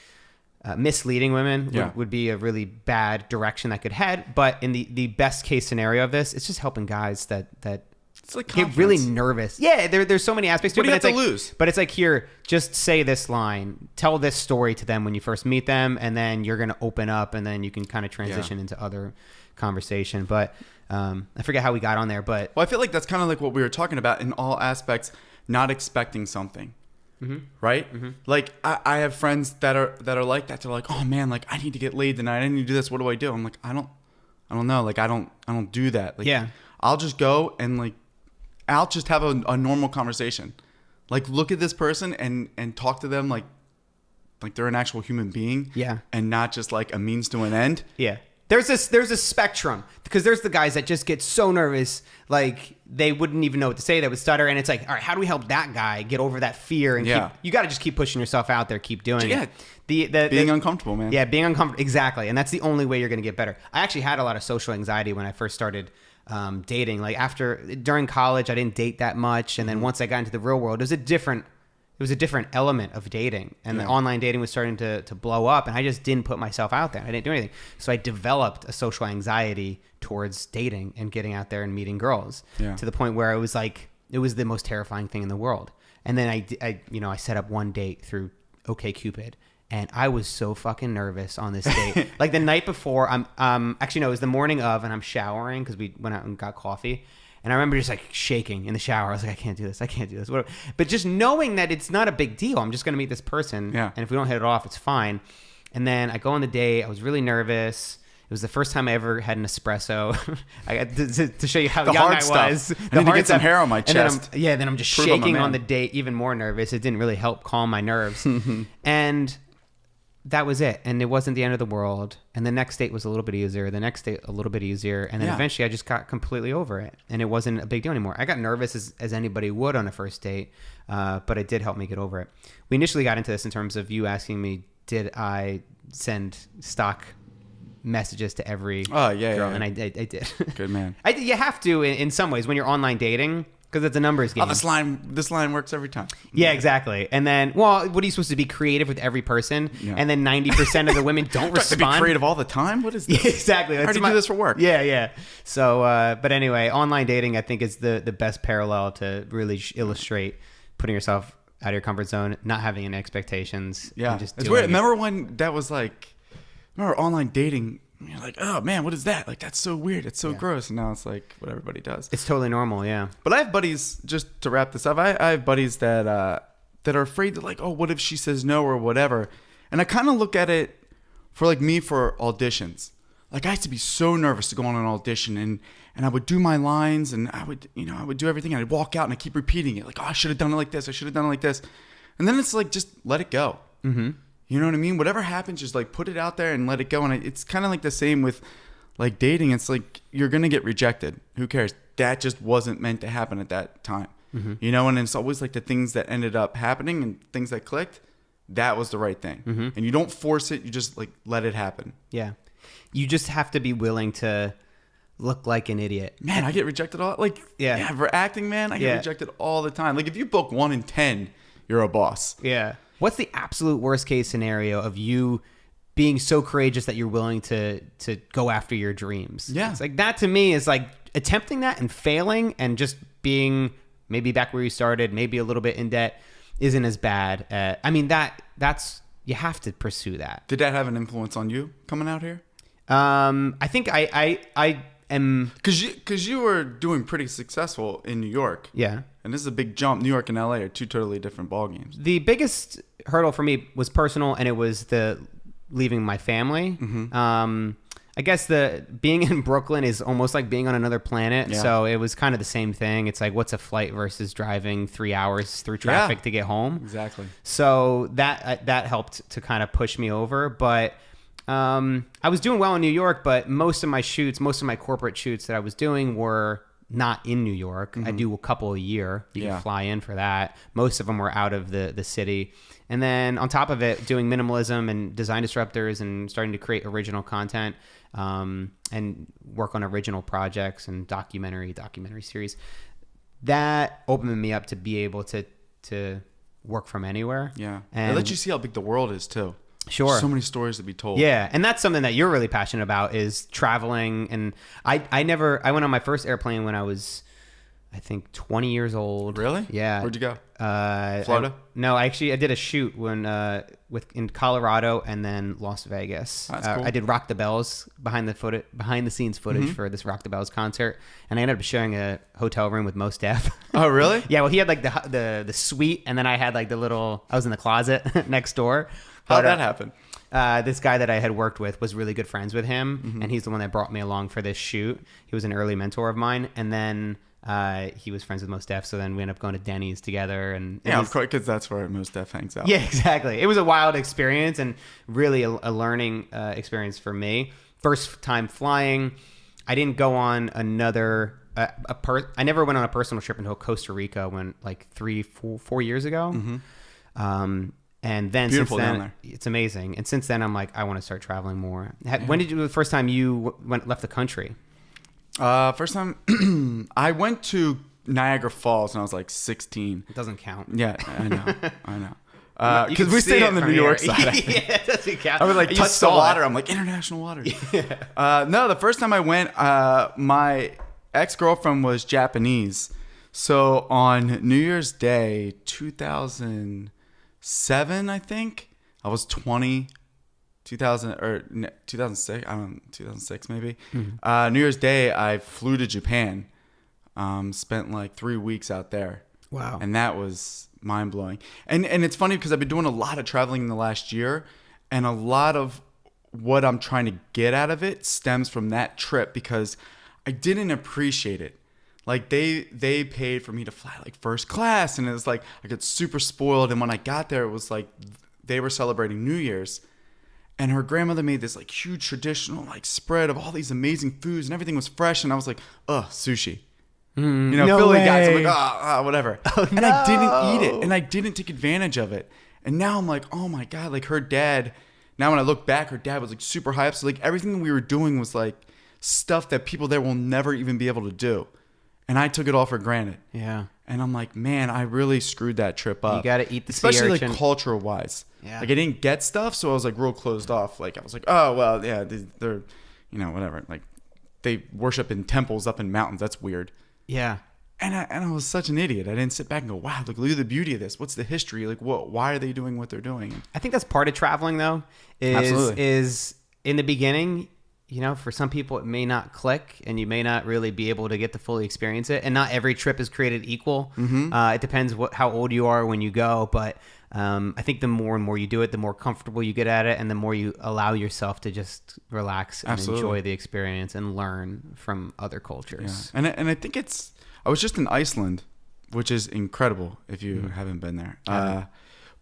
misleading women would be a really bad direction that could head. But in the best case scenario of this, it's just helping guys that It's like get really nervous. Yeah, there's so many aspects to it. What do you have to like, lose? But it's like, here, just say this line, tell this story to them when you first meet them, and then you're going to open up, and then you can kind of transition into other conversation. But I forget how we got on there, but... Well, I feel like that's kind of like what we were talking about in all aspects, not expecting something. Right? Like I have friends that are like that. They're like, oh man, like I need to get laid tonight. I need to do this. What do I do? I'm like, I don't know. Like I don't do that. Like, I'll just go and like, I'll just have a normal conversation. Like look at this person and talk to them like they're an actual human being. Yeah. And not just like a means to an end. Yeah. There's a spectrum, because there's the guys that just get so nervous, like they wouldn't even know what to say. They would stutter, and it's like, all right, how do we help that guy get over that fear? And you got to just keep pushing yourself out there, keep doing it. Being uncomfortable, man. Yeah, being uncomfortable, exactly, and that's the only way you're going to get better. I actually had a lot of social anxiety when I first started dating. Like during college, I didn't date that much, and then once I got into the real world, it was a different element of dating, and the online dating was starting to blow up, and I just didn't put myself out there. I didn't do anything. So I developed a social anxiety towards dating and getting out there and meeting girls to the point where it was the most terrifying thing in the world. And then I set up one date through OkCupid, and I was so fucking nervous on this date. Like the night before, actually no, it was the morning of, and I'm showering because we went out and got coffee. And I remember just like shaking in the shower. I was like, I can't do this. But just knowing that it's not a big deal. I'm just going to meet this person. Yeah. And if we don't hit it off, it's fine. And then I go on the date. I was really nervous. It was the first time I ever had an espresso. I got to show you how young I was. I need to get some hair on my chest. Then I'm just shaking on the date, even more nervous. It didn't really help calm my nerves. And that was it. And it wasn't the end of the world. And the next date was a little bit easier. The next date, a little bit easier. And then eventually I just got completely over it. And it wasn't a big deal anymore. I got nervous as anybody would on a first date. But it did help me get over it. We initially got into this in terms of you asking me, did I send stock messages to every girl? And I did. Good man. You have to in some ways when you're online dating. Because it's a numbers game. Oh, this line works every time. Yeah, exactly. And then, what are you supposed to be creative with every person? Yeah. And then 90% of the women don't respond. To be creative all the time? What is this? Yeah, exactly. I already do this for work. Yeah. So, but anyway, online dating, I think, is the best parallel to really illustrate putting yourself out of your comfort zone, not having any expectations. Yeah. And just it's weird. Remember when that was like, online dating? You're like, oh man, what is that? Like, that's so weird. It's so gross. And now it's like what everybody does. It's totally normal, yeah. But I have buddies, just to wrap this up, I have buddies that are afraid that like, oh, what if she says no or whatever? And I kind of look at it for like me for auditions. Like I used to be so nervous to go on an audition and I would do my lines and I would do everything. And I'd walk out and I keep repeating it. Like, oh, I should have done it like this. I should have done it like this. And then it's like, just let it go. Mm-hmm. You know what I mean? Whatever happens, just like put it out there and let it go. And it's kind of like the same with like dating. It's like you're going to get rejected. Who cares? That just wasn't meant to happen at that time. Mm-hmm. You know, and it's always like the things that ended up happening and things that clicked. That was the right thing. Mm-hmm. And you don't force it. You just like let it happen. Yeah. You just have to be willing to look like an idiot. Man, I get rejected all like for acting, man. I get rejected all the time. Like if you book 1 in 10, you're a boss. Yeah. What's the absolute worst case scenario of you being so courageous that you're willing to go after your dreams? Yeah. It's like that to me is like attempting that and failing and just being maybe back where you started, maybe a little bit in debt isn't as bad. I mean, that's you have to pursue that. Did that have an influence on you coming out here? I think I am because you were doing pretty successful in New York. Yeah. And this is a big jump. New York and LA are 2 totally different ball games. The biggest hurdle for me was personal, and it was the leaving my family. Mm-hmm. I guess the being in Brooklyn is almost like being on another planet. Yeah. So it was kind of the same thing. It's like, what's a flight versus driving 3 hours through traffic to get home? Exactly. So that helped to kind of push me over. But I was doing well in New York, but most of my corporate shoots that I was doing were not in New York. Mm-hmm. I do a couple a year. You can fly in for that. Most of them were out of the city. And then on top of it, doing minimalism and design disruptors and starting to create original content and work on original projects and documentary series. That opened me up to be able to to work from anywhere. Yeah. And It lets you see how big the world is too. Sure. So many stories to be told. Yeah, and that's something that you're really passionate about is traveling. And I went on my first airplane when I was, I think, 20 years old. Really? Yeah. Where'd you go? Florida? I did a shoot in Colorado and then Las Vegas. That's cool. I did Rock the Bells behind the scenes footage for this Rock the Bells concert, and I ended up sharing a hotel room with Mos Def. Oh, really? Yeah. Well, he had like the suite, and then I had like I was in the closet next door. How'd that happen? This guy that I had worked with was really good friends with him, and he's the one that brought me along for this shoot. He was an early mentor of mine, and then he was friends with Mos Def, so then we ended up going to Denny's together. And Yeah, of course, because that's where Mos Def hangs out. Yeah, exactly. It was a wild experience and really a learning experience for me. First time flying. I didn't go on another I never went on a personal trip until Costa Rica when like 4 years ago. And then Beautiful since then, down there. it's amazing. And since then, I'm like, I want to start traveling more. When did you the first time you left the country? First time I went to Niagara Falls when I was like 16. It doesn't count. Yeah, I know. You Because can we see stayed it on the from New York here. side. Yeah, it doesn't count. I would like You touch the saw water. it. I'm like, international water. No, the first time I went, my ex-girlfriend was Japanese. So on New Year's Day, 2007, I think, I was 20, 2006, I don't know, 2006 maybe. New Year's Day, I flew to Japan, spent like 3 weeks out there. Wow. And that was mind-blowing. And it's funny because I've been doing a lot of traveling in the last year, and a lot of what I'm trying to get out of it stems from that trip because I didn't appreciate it. Like they paid for me to fly like first class, and it was like I got super spoiled. And when I got there, it was like they were celebrating New Year's, and her grandmother made this like huge traditional like spread of all these amazing foods, and everything was fresh. And I was like, sushi. No Philly way. guys. I'm like, whatever. Oh, and I didn't eat it, and I didn't take advantage of it. And now I'm like, oh my God, like her dad. Now when I look back, her dad was like super hyped. So like everything that we were doing was like stuff that people there will never even be able to do. And I took it all for granted. Yeah. And I'm like, man, I really screwed that trip up. You got to eat the sea especially urchin. like cultural wise. Yeah. Like I didn't get stuff, so I was like real closed off. Like I was like, oh well, yeah, they're, whatever. Like they worship in temples up in mountains. That's weird. Yeah. And I was such an idiot. I didn't sit back and go, wow, look at the beauty of this. What's the history? Like, why are they doing what they're doing? I think that's part of traveling, though. Absolutely. Is in the beginning, for some people it may not click, and you may not really be able to get to fully experience it. And not every trip is created equal. It depends how old you are when you go. But I think the more and more you do it, the more comfortable you get at it, and the more you allow yourself to just relax and enjoy the experience and learn from other cultures. Yeah. And I think I was just in Iceland, which is incredible if you haven't been there.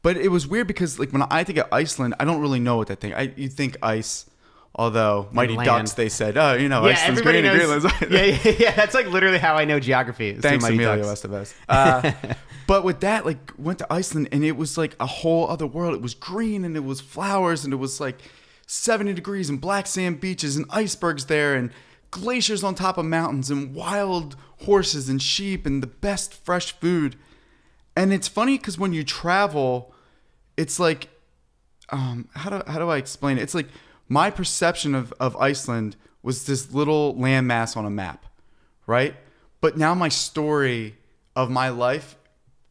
But it was weird because like when I think of Iceland, I don't really know what that thing. You think ice, although Mighty land. Ducks, they said, Iceland's everybody great and knows. Greenland's. Yeah. That's like literally how I know geography. Thanks, Mighty Emilio Ducks. Estevez. But with that, like went to Iceland and it was like a whole other world. It was green and it was flowers and it was like 70 degrees and black sand beaches and icebergs there and glaciers on top of mountains and wild horses and sheep and the best fresh food. And it's funny because when you travel, it's like, how do I explain it? It's like my perception of Iceland was this little landmass on a map, right? But now my story of my life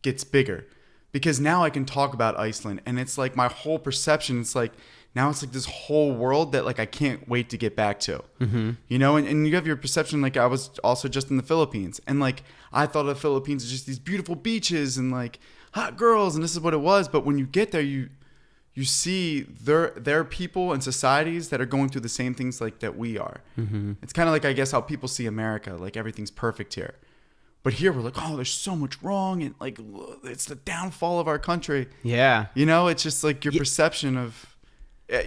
gets bigger because now I can talk about Iceland and it's like my whole perception. It's like, now it's like this whole world that like I can't wait to get back to, and you have your perception. Like I was also just in the Philippines and like I thought of the Philippines as just these beautiful beaches and like hot girls and this is what it was. But when you get there, you see their people and societies that are going through the same things like that we are. It's kind of like, I guess, how people see America, like everything's perfect here. But here we're like, oh, there's so much wrong and like it's the downfall of our country. Yeah. It's just like your perception of.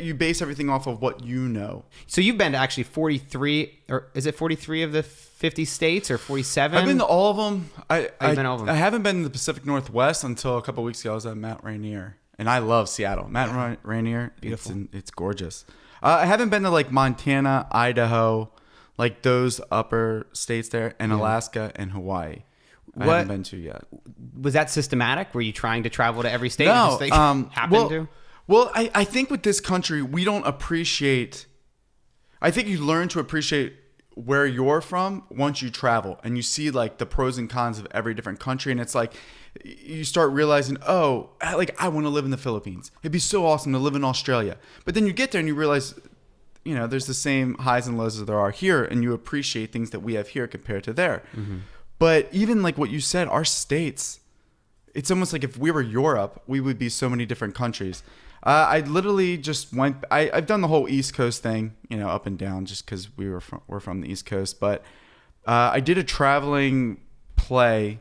You base everything off of what you know. So you've been to actually 43, or is it 43 of the 50 states or 47? I've been to all of them. Been to all of them. I haven't been to the Pacific Northwest until a couple of weeks ago. I was at Mount Rainier, and I love Seattle. Mount Rainier, beautiful. It's gorgeous. I haven't been to like Montana, Idaho, like those upper states there, and Alaska and Hawaii. I haven't been to yet. Was that systematic? Were you trying to travel to every state? No. Well, I think with this country, we don't appreciate. I think you learn to appreciate where you're from once you travel and you see like the pros and cons of every different country. And it's like you start realizing, oh, like I want to live in the Philippines. It'd be so awesome to live in Australia. But then you get there and you realize, there's the same highs and lows as there are here, and you appreciate things that we have here compared to there. Mm-hmm. But even like what you said, our states, it's almost like if we were Europe, we would be so many different countries. I literally just went. I've done the whole East Coast thing, up and down, just because we're from the East Coast. But I did a traveling play,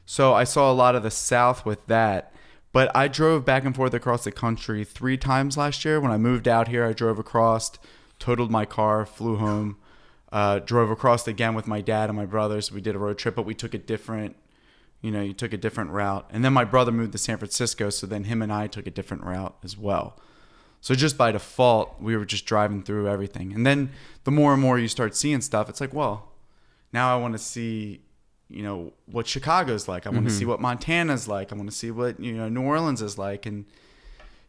so I saw a lot of the South with that. But I drove back and forth across the country 3 times last year. When I moved out here, I drove across, totaled my car, flew home, drove across again with my dad and my brothers. We did a road trip, but we took a different. You took a different route. And then my brother moved to San Francisco, so then him and I took a different route as well. So just by default, we were just driving through everything. And then the more and more you start seeing stuff, it's like, well, now I want to see, what Chicago's like. I want to see what Montana's like. I want to see what, New Orleans is like. And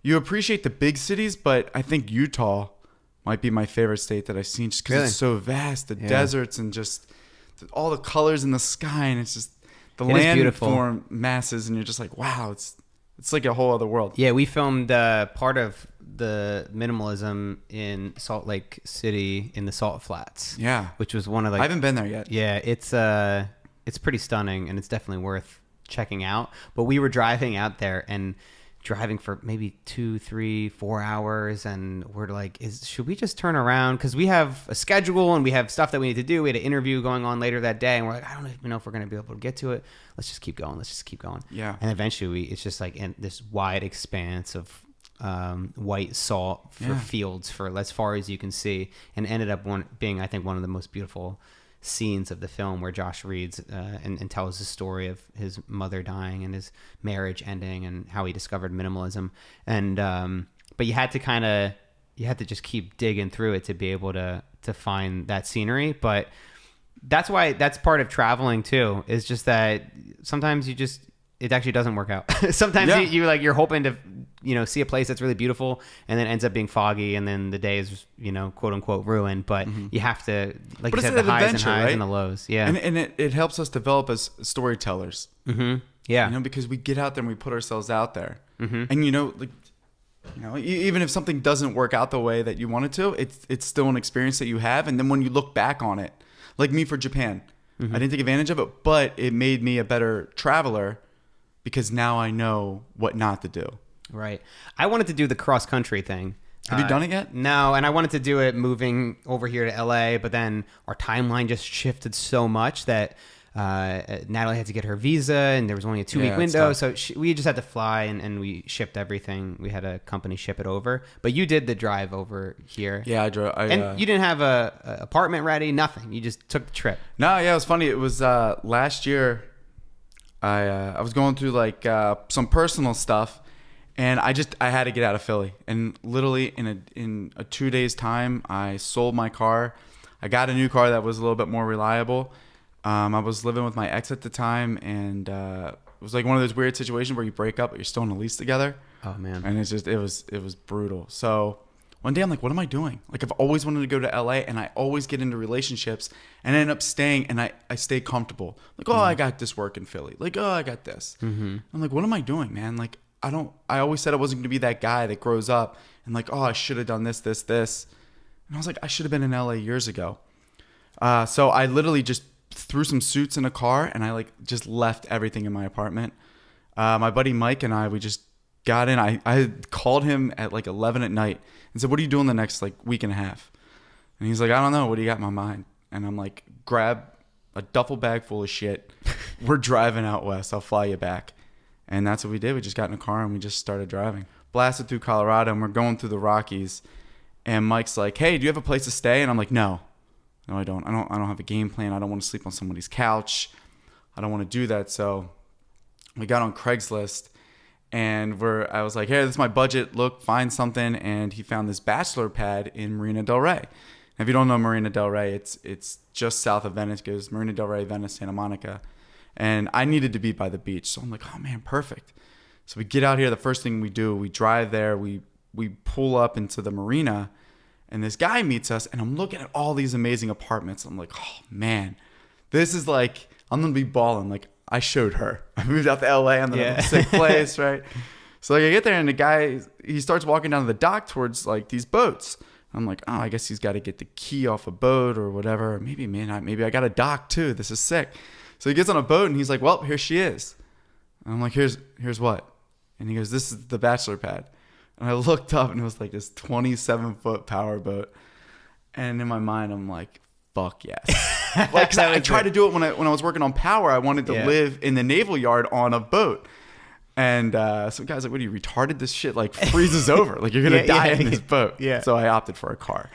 you appreciate the big cities, but I think Utah might be my favorite state that I've seen just because it's so vast. The deserts and just all the colors in the sky. And it's just, the landform masses, and you're just like, wow, it's like a whole other world. Yeah, we filmed part of the minimalism in Salt Lake City in the Salt Flats. Yeah, which was one of I haven't been there yet. Yeah, it's pretty stunning, and it's definitely worth checking out. But we were driving out there and driving for maybe 2, 3, 4 hours, and we're like, should we just turn around? Because we have a schedule and we have stuff that we need to do. We had an interview going on later that day, and we're like, I don't even know if we're going to be able to get to it. Let's just keep going. Yeah. And eventually it's just like in this wide expanse of white salt for fields for as far as you can see, and ended up being, I think, one of the most beautiful scenes of the film, where Josh reads and tells the story of his mother dying and his marriage ending and how he discovered minimalism. And but you had to just keep digging through it to be able to find that scenery. But that's why that's part of traveling too, is just that sometimes it actually doesn't work out. Sometimes you're hoping to see a place that's really beautiful, and then ends up being foggy, and then the day is quote unquote ruined. But you have to, like but you said, the highs and highs, right? And the lows. Yeah, and it helps us develop as storytellers. Mm-hmm. Yeah, because we get out there and we put ourselves out there, and even if something doesn't work out the way that you want it to, it's still an experience that you have. And then when you look back on it, like me for Japan, I didn't take advantage of it, but it made me a better traveler because now I know what not to do. Right. I wanted to do the cross country thing. Have you done it yet? No, and I wanted to do it moving over here to LA, but then our timeline just shifted so much that Natalie had to get her visa, and there was only a 2-week window, so we just had to fly, and we shipped everything. We had a company ship it over. But you did the drive over here. Yeah, I drove. And you didn't have a apartment ready, nothing. You just took the trip. No, yeah, it was funny. It was last year. I was going through like some personal stuff, and I had to get out of Philly. And literally in a 2 days time, I sold my car. I got a new car that was a little bit more reliable. I was living with my ex at the time, and it was like one of those weird situations where you break up, but you're still in a lease together. Oh man! And it was brutal. So one day I'm like, what am I doing? Like, I've always wanted to go to LA, and I always get into relationships and I end up staying, and I stay comfortable. Like, oh, I got this work in Philly. Like, oh, I got this. Mm-hmm. I'm like, what am I doing, man? Like, I always said I wasn't going to be that guy that grows up and like, oh, I should have done this. And I was like, I should have been in LA years ago. So I literally just threw some suits in a car, and I like just left everything in my apartment. My buddy Mike and we just got in. I called him at like 11 at night and said, what are you doing the next like week and a half? And he's like, I don't know. What do you got in my mind? And I'm like, grab a duffel bag full of shit. We're driving out west. I'll fly you back. And that's what we did. We just got in a car and we just started driving. Blasted through Colorado, and we're going through the Rockies. And Mike's like, hey, do you have a place to stay? And I'm like, no, I don't. I don't have a game plan. I don't want to sleep on somebody's couch. I don't want to do that. So we got on Craigslist, and I was like, hey, this is my budget. Look, find something. And he found this bachelor pad in Marina Del Rey. And if you don't know Marina Del Rey, it's just south of Venice. It goes Marina Del Rey, Venice, Santa Monica. and I needed to be by the beach. So I'm like, oh man, perfect. So we get out here. The first thing we do, we drive there. We pull up into the marina, and this guy meets us, and I'm looking at all these amazing apartments. I'm like, oh man, this is like, I'm gonna be balling. Like, I showed her. I moved out to LA. I'm in a sick place, right? So like, I get there, and the guy, he starts walking down the dock towards like these boats. I'm like, oh, I guess he's got to get the key off a boat or whatever. Maybe, man, maybe I got a dock too. This is sick. So he gets on a boat, and he's like, well, here she is. And I'm like, here's what? And he goes, this is the bachelor pad. And I looked up, and it was like this 27-foot power boat. And in my mind, I'm like, fuck yes. Like, 'cause I tried to do it when I was working on power. I wanted to live in the naval yard on a boat. And some guy's like, what are you, retarded? This shit like freezes over. Like, you're going to die in this boat. Yeah. So I opted for a car.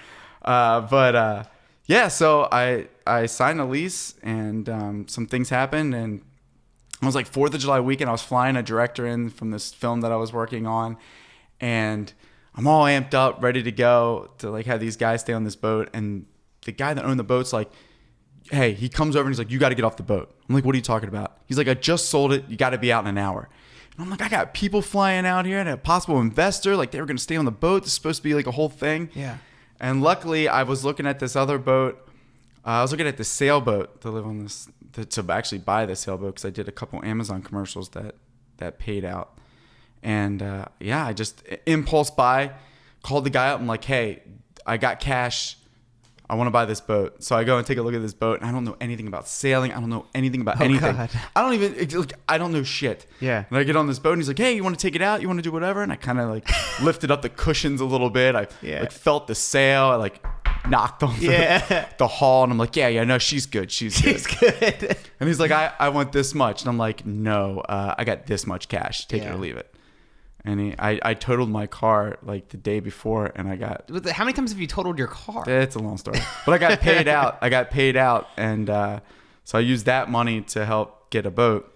So I signed a lease, and some things happened. And it was like 4th of July weekend. I was flying a director in from this film that I was working on. And I'm all amped up, ready to go to like have these guys stay on this boat. And the guy that owned the boat's like, hey, he comes over and he's like, you got to get off the boat. I'm like, what are you talking about? He's like, I just sold it. You got to be out in an hour. And I'm like, I got people flying out here and a possible investor. Like, they were going to stay on the boat. This is supposed to be like a whole thing. Yeah. And luckily, I was looking at this other boat. I was looking at the sailboat to live on this, to actually buy the sailboat, because I did a couple Amazon commercials that paid out. And I just impulse buy, called the guy up. I'm like, hey, I got cash. I want to buy this boat. So I go and take a look at this boat, and I don't know anything about sailing. I don't know anything about anything. God. I don't know shit. Yeah. And I get on this boat, and he's like, hey, you want to take it out? You want to do whatever? And I kind of like lifted up the cushions a little bit. I like felt the sail. I like knocked on the hull, and I'm like, no, she's good. She's good. And he's like, I want this much. And I'm like, no, I got this much cash. Take it or leave it. And I totaled my car like the day before, and I got... How many times have you totaled your car? It's a long story. But I got paid out. And so I used that money to help get a boat.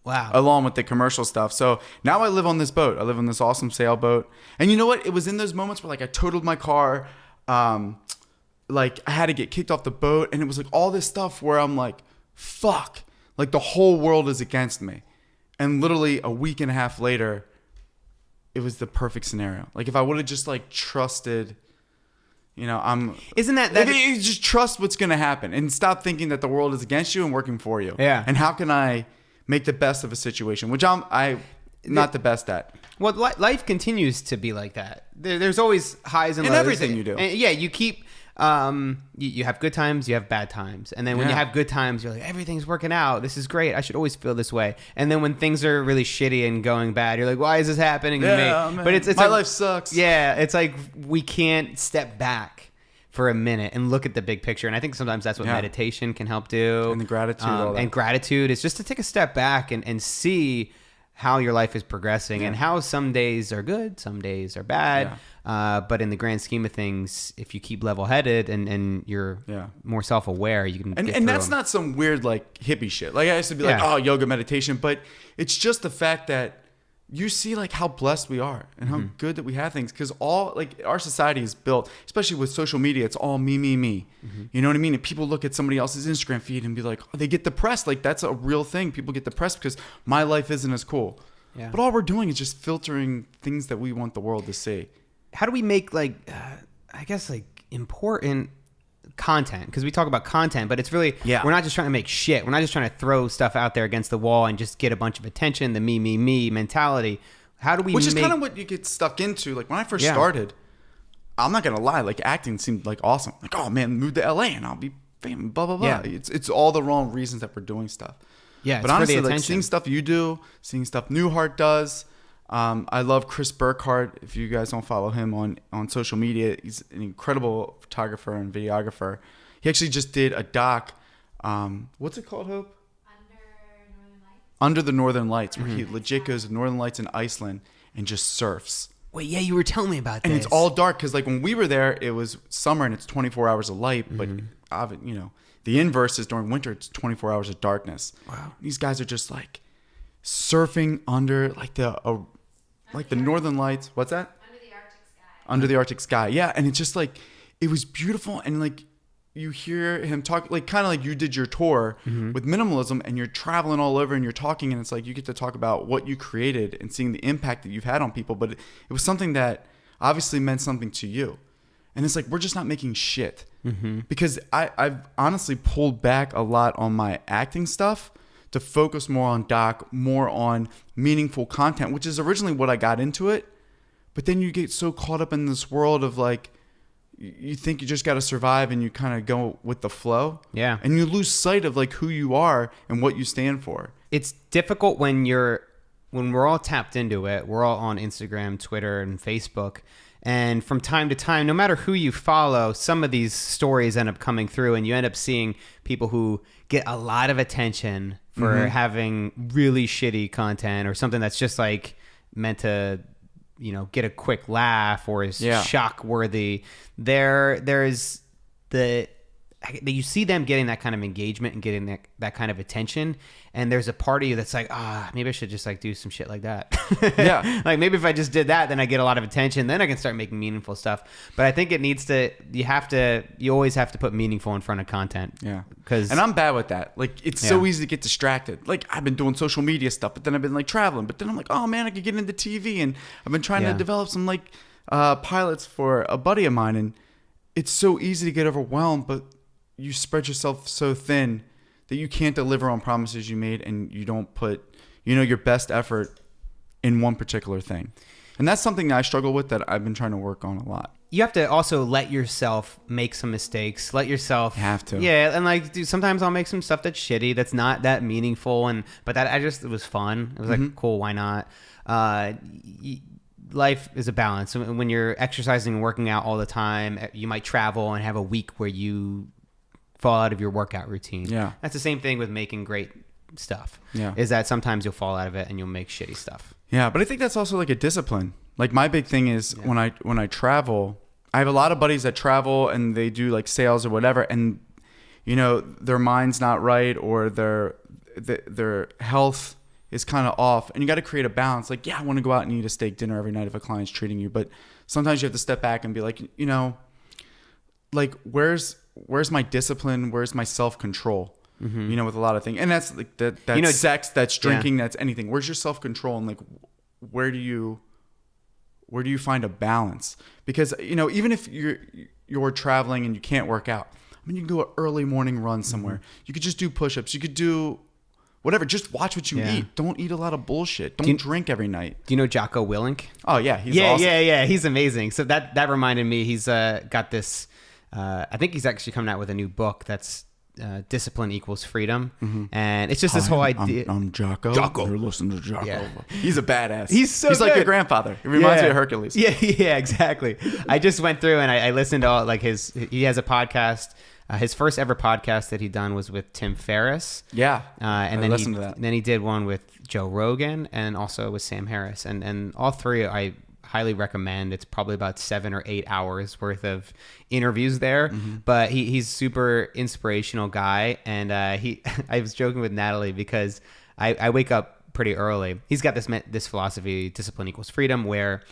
Wow. Along with the commercial stuff. So now I live on this boat. I live on this awesome sailboat. And you know what? It was in those moments where like I totaled my car. Like I had to get kicked off the boat. And it was like all this stuff where I'm like, fuck. Like the whole world is against me. And literally a week and a half later... it was the perfect scenario. Like if I would have just like trusted, isn't that you just trust what's going to happen and stop thinking that the world is against you and working for you. Yeah. And how can I make the best of a situation, which I'm not the best at. Well, life continues to be like that. There's always highs and lows. In everything you do. And you keep, you have good times, you have bad times. And then when you have good times, you're like, everything's working out. This is great. I should always feel this way. And then when things are really shitty and going bad, you're like, why is this happening to me? But it's my like, life sucks. Yeah. It's like we can't step back for a minute and look at the big picture. And I think sometimes that's what meditation can help do. And the gratitude. All that. And gratitude is just to take a step back and see how your life is progressing and how some days are good, some days are bad. But in the grand scheme of things, if you keep level-headed and you're more self-aware, you can get through that's them. not some weird like hippie shit. Like I used to be like, oh, yoga, meditation. But it's just the fact that you see like how blessed we are and how good that we have things. Because all like our society is built, especially with social media, it's all me. You know what I mean? And people look at somebody else's Instagram feed and be like, oh, they get depressed. Like that's a real thing. People get depressed because my life isn't as cool. Yeah. But all we're doing is just filtering things that we want the world to see. How do we make like, I guess like important content? Because we talk about content, but it's really, we're not just trying to make shit. We're not just trying to throw stuff out there against the wall and just get a bunch of attention, the me mentality. How do we Which is kind of what you get stuck into. Like when I first started, I'm not going to lie, like acting seemed like awesome. Like, oh man, move to LA and I'll be famous, blah, blah, blah. Yeah. It's all the wrong reasons that we're doing stuff. Yeah, but honestly, like seeing stuff you do, seeing stuff Newhart does. I love Chris Burkhardt. If you guys don't follow him on social media, he's an incredible photographer and videographer. He actually just did a doc. What's it called, Hope? Under the Northern Lights, where he legit goes to Northern Lights in Iceland and just surfs. Wait, yeah, you were telling me about this. And it's all dark because like when we were there, it was summer and it's 24 hours of light, but the inverse is during winter, it's 24 hours of darkness. Wow. These guys are just like surfing under like the Northern Lights. What's that? Under the Arctic sky. Under the Arctic sky. Yeah. And it's just like, it was beautiful. And like, you hear him talk, like kind of like you did your tour with minimalism, and you're traveling all over and you're talking, and it's like you get to talk about what you created and seeing the impact that you've had on people. But it was something that obviously meant something to you. And it's like, we're just not making shit. Because I've honestly pulled back a lot on my acting stuff to focus more on doc, more on meaningful content, which is originally what I got into it. But then you get so caught up in this world of like, you think you just got to survive and you kind of go with the flow. Yeah. And you lose sight of like who you are and what you stand for. It's difficult when we're all tapped into it. We're all on Instagram, Twitter, and Facebook. And from time to time, no matter who you follow, some of these stories end up coming through, and you end up seeing people who get a lot of attention for having really shitty content or something that's just like meant to, get a quick laugh or is shock worthy. There's you see them getting that kind of engagement and getting that kind of attention, and there's a part of you that's like, maybe I should just like do some shit like that. Yeah. Like maybe if I just did that, then I get a lot of attention, then I can start making meaningful stuff. But I think you always have to put meaningful in front of content. Yeah. And I'm bad with that. Like, it's so easy to get distracted. Like, I've been doing social media stuff, but then I've been like traveling, but then I'm like, oh man, I could get into TV, and I've been trying to develop some like pilots for a buddy of mine, and it's so easy to get overwhelmed, but you spread yourself so thin that you can't deliver on promises you made, and you don't put, your best effort in one particular thing. And that's something that I struggle with, that I've been trying to work on a lot. You have to also let yourself make some mistakes. Let yourself have to. Yeah, and like, dude, sometimes I'll make some stuff that's shitty, that's not that meaningful, but it was fun. It was like, cool, why not? Life is a balance. When you're exercising and working out all the time, you might travel and have a week where you fall out of your workout routine. Yeah. That's the same thing with making great stuff. Yeah. Is that sometimes you'll fall out of it and you'll make shitty stuff. Yeah, but I think that's also like a discipline. Like, my big thing is when I travel, I have a lot of buddies that travel and they do like sales or whatever, and their mind's not right, or their health is kind of off, and you got to create a balance. Like, I want to go out and eat a steak dinner every night if a client's treating you, but sometimes you have to step back and be like, like, where's my discipline? Where's my self-control? With a lot of things. And that's like that's sex, that's drinking, that's anything. Where's your self-control? And like, where do you find a balance? Because, even if you're traveling and you can't work out, you can do an early morning run somewhere. You could just do push-ups. You could do whatever. Just watch what you eat. Don't eat a lot of bullshit. Don't drink every night. Do you know Jocko Willink? Oh yeah. He's awesome. Yeah. He's amazing. So that reminded me, he's got this, I think he's actually coming out with a new book that's Discipline Equals Freedom. And it's just this whole idea. I'm Jocko. You're listening to Jocko. Yeah. He's a badass. He's good. Like your grandfather. It reminds me of Hercules. Yeah, exactly. I just went through and I listened to all, like, he has a podcast. His first ever podcast that he done was with Tim Ferriss. Yeah. And I listened to that. And then he did one with Joe Rogan and also with Sam Harris. And all three I highly recommend. It's probably about 7 or 8 hours worth of interviews there. But he's super inspirational guy. And I was joking with Natalie because I wake up pretty early. He's got this philosophy, discipline equals freedom, where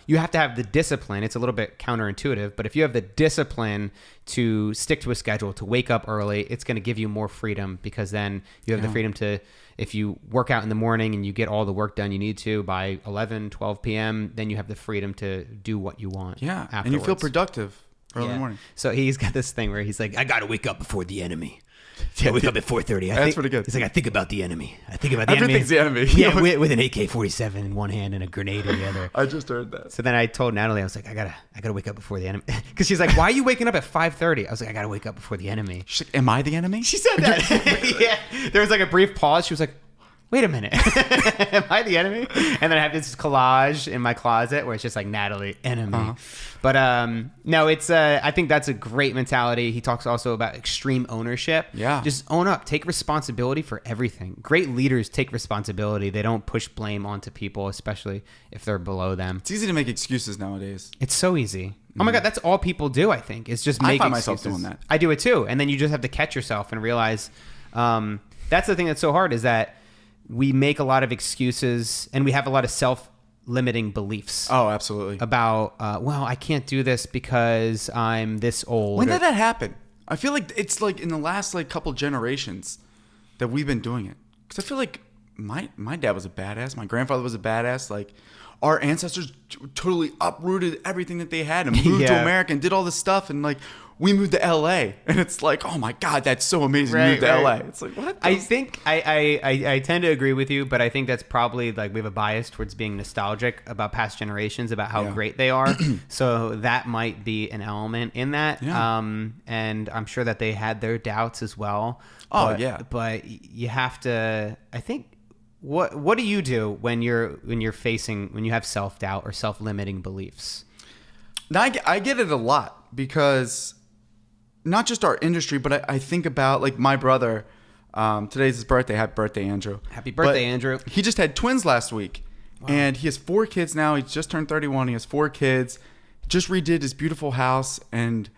you have to have the discipline. It's a little bit counterintuitive, but if you have the discipline to stick to a schedule, to wake up early, it's going to give you more freedom, because then you have the freedom to, if you work out in the morning and you get all the work done you need to by 11, 12 p.m., then you have the freedom to do what you want. Yeah. Afterwards. And you feel productive early in the morning. So he's got this thing where he's like, I got to wake up before the enemy. Yeah, wake up at 4:30. That's pretty good. He's like, I think about the enemy. Everything's the enemy. Yeah, with an AK-47 in one hand and a grenade in the other. I just heard that. So then I told Natalie, I was like, I gotta wake up before the enemy, because she's like, why are you waking up at 5:30? I was like, I gotta wake up before the enemy. She's like, am I the enemy? She said that. Yeah. There was like a brief pause. She was like, wait a minute, am I the enemy? And then I have this collage in my closet where it's just like Natalie, enemy. But no, it's I think that's a great mentality. He talks also about extreme ownership. Yeah. Just own up. Take responsibility for everything. Great leaders take responsibility. They don't push blame onto people, especially if they're below them. It's easy to make excuses nowadays. It's so easy. Oh my God, that's all people do, I think. It's just make excuses. I find myself doing that. I do it too. And then you just have to catch yourself and realize that's the thing that's so hard, is that we make a lot of excuses and we have a lot of self-limiting beliefs. Oh, absolutely. About, well, I can't do this because I'm this old. When did that happen? I feel like it's like in the last like couple generations that we've been doing it. Because I feel like my dad was a badass. My grandfather was a badass. Like our ancestors totally uprooted everything that they had and moved to America and did all this stuff. And like we moved to LA, and it's like, oh my God, that's so amazing. You moved to LA. It's like, what? I think I tend to agree with you, but I think that's probably like we have a bias towards being nostalgic about past generations, about how great they are. So that might be an element in that. Yeah. And I'm sure that they had their doubts as well. Oh, but, But you have to, I think, what do you do when you have self-doubt or self-limiting beliefs? Now, I get it a lot because not just our industry, but I think about like my brother. Today's his birthday. Happy birthday, Andrew. Happy birthday, Andrew. He just had twins last week. Wow. And he has 4 kids now. He's just turned 31. He has 4 kids. Just redid his beautiful house. And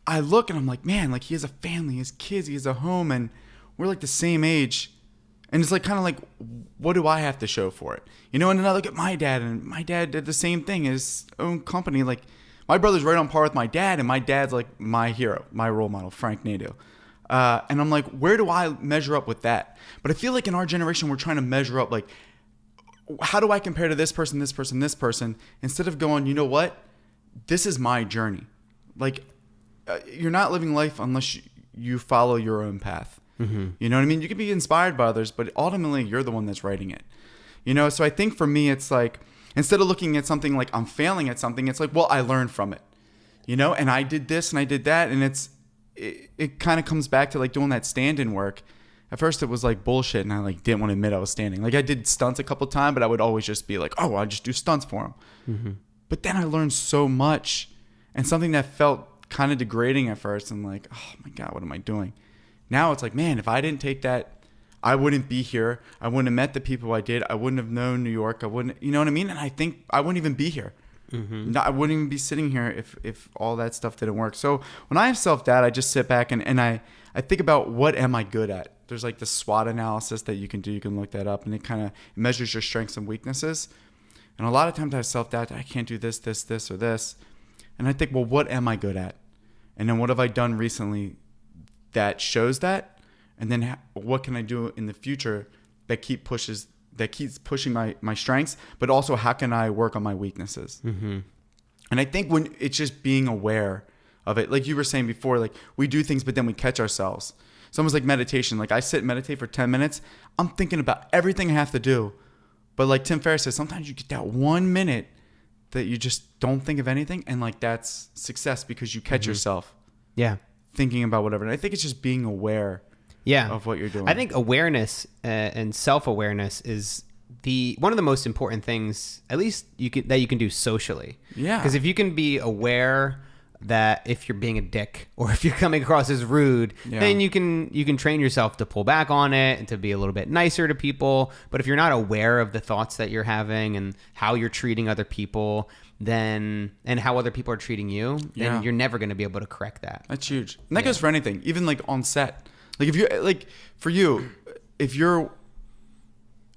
I look and I'm like, man, like he has a family, he has kids, he has a home, and we're like the same age. And it's like kind of like, what do I have to show for it? You know, and then I look at my dad, and my dad did the same thing, his own company. Like my brother's right on par with my dad, and my dad's like my hero, my role model, Frank Nadu. And I'm like, where do I measure up with that? But I feel like in our generation, we're trying to measure up like, how do I compare to this person, this person, this person? Instead of going, you know what? This is my journey. Like, you're not living life unless you follow your own path. Mm-hmm. You know what I mean? You can be inspired by others, but ultimately you're the one that's writing it. You know, so I think for me, it's like, instead of looking at something like I'm failing at something, it's like, well, I learned from it, you know, and I did this and I did that. And it kind of comes back to like doing that stand-in work. At first it was like bullshit, and I like didn't want to admit I was standing. Like I did stunts a couple of times, but I would always just be like, oh, I just do stunts for them. Mm-hmm. But then I learned so much, and something that felt kind of degrading at first, and like, oh my God, what am I doing? Now it's like, man, if I didn't take that, I wouldn't be here. I wouldn't have met the people I did. I wouldn't have known New York. I wouldn't, you know what I mean? And I think I wouldn't even be here. Mm-hmm. I wouldn't even be sitting here if all that stuff didn't work. So when I have self-doubt, I just sit back and I think about, what am I good at? There's like the SWOT analysis that you can do. You can look that up, and it kind of measures your strengths and weaknesses. And a lot of times I have self-doubt. I can't do this, this, this, or this. And I think, well, what am I good at? And then what have I done recently that shows that? And then what can I do in the future that keeps pushing my strengths, but also how can I work on my weaknesses? Mm-hmm. And I think when it's just being aware of it, like you were saying before, like we do things, but then we catch ourselves. It's almost like meditation. Like I sit and meditate for 10 minutes. I'm thinking about everything I have to do. But like Tim Ferriss says, sometimes you get that 1 minute that you just don't think of anything. And like that's success, because you catch yourself. Yeah. Thinking about whatever. And I think it's just being aware of what you're doing. I think awareness and self-awareness is one of the most important things, at least you can do socially. Yeah. Because if you can be aware that if you're being a dick or if you're coming across as rude, then you can train yourself to pull back on it and to be a little bit nicer to people. But if you're not aware of the thoughts that you're having and how you're treating other people, and how other people are treating you, then you're never going to be able to correct that. That's huge. And that goes for anything, even like on set. Like if you like for you, if you're,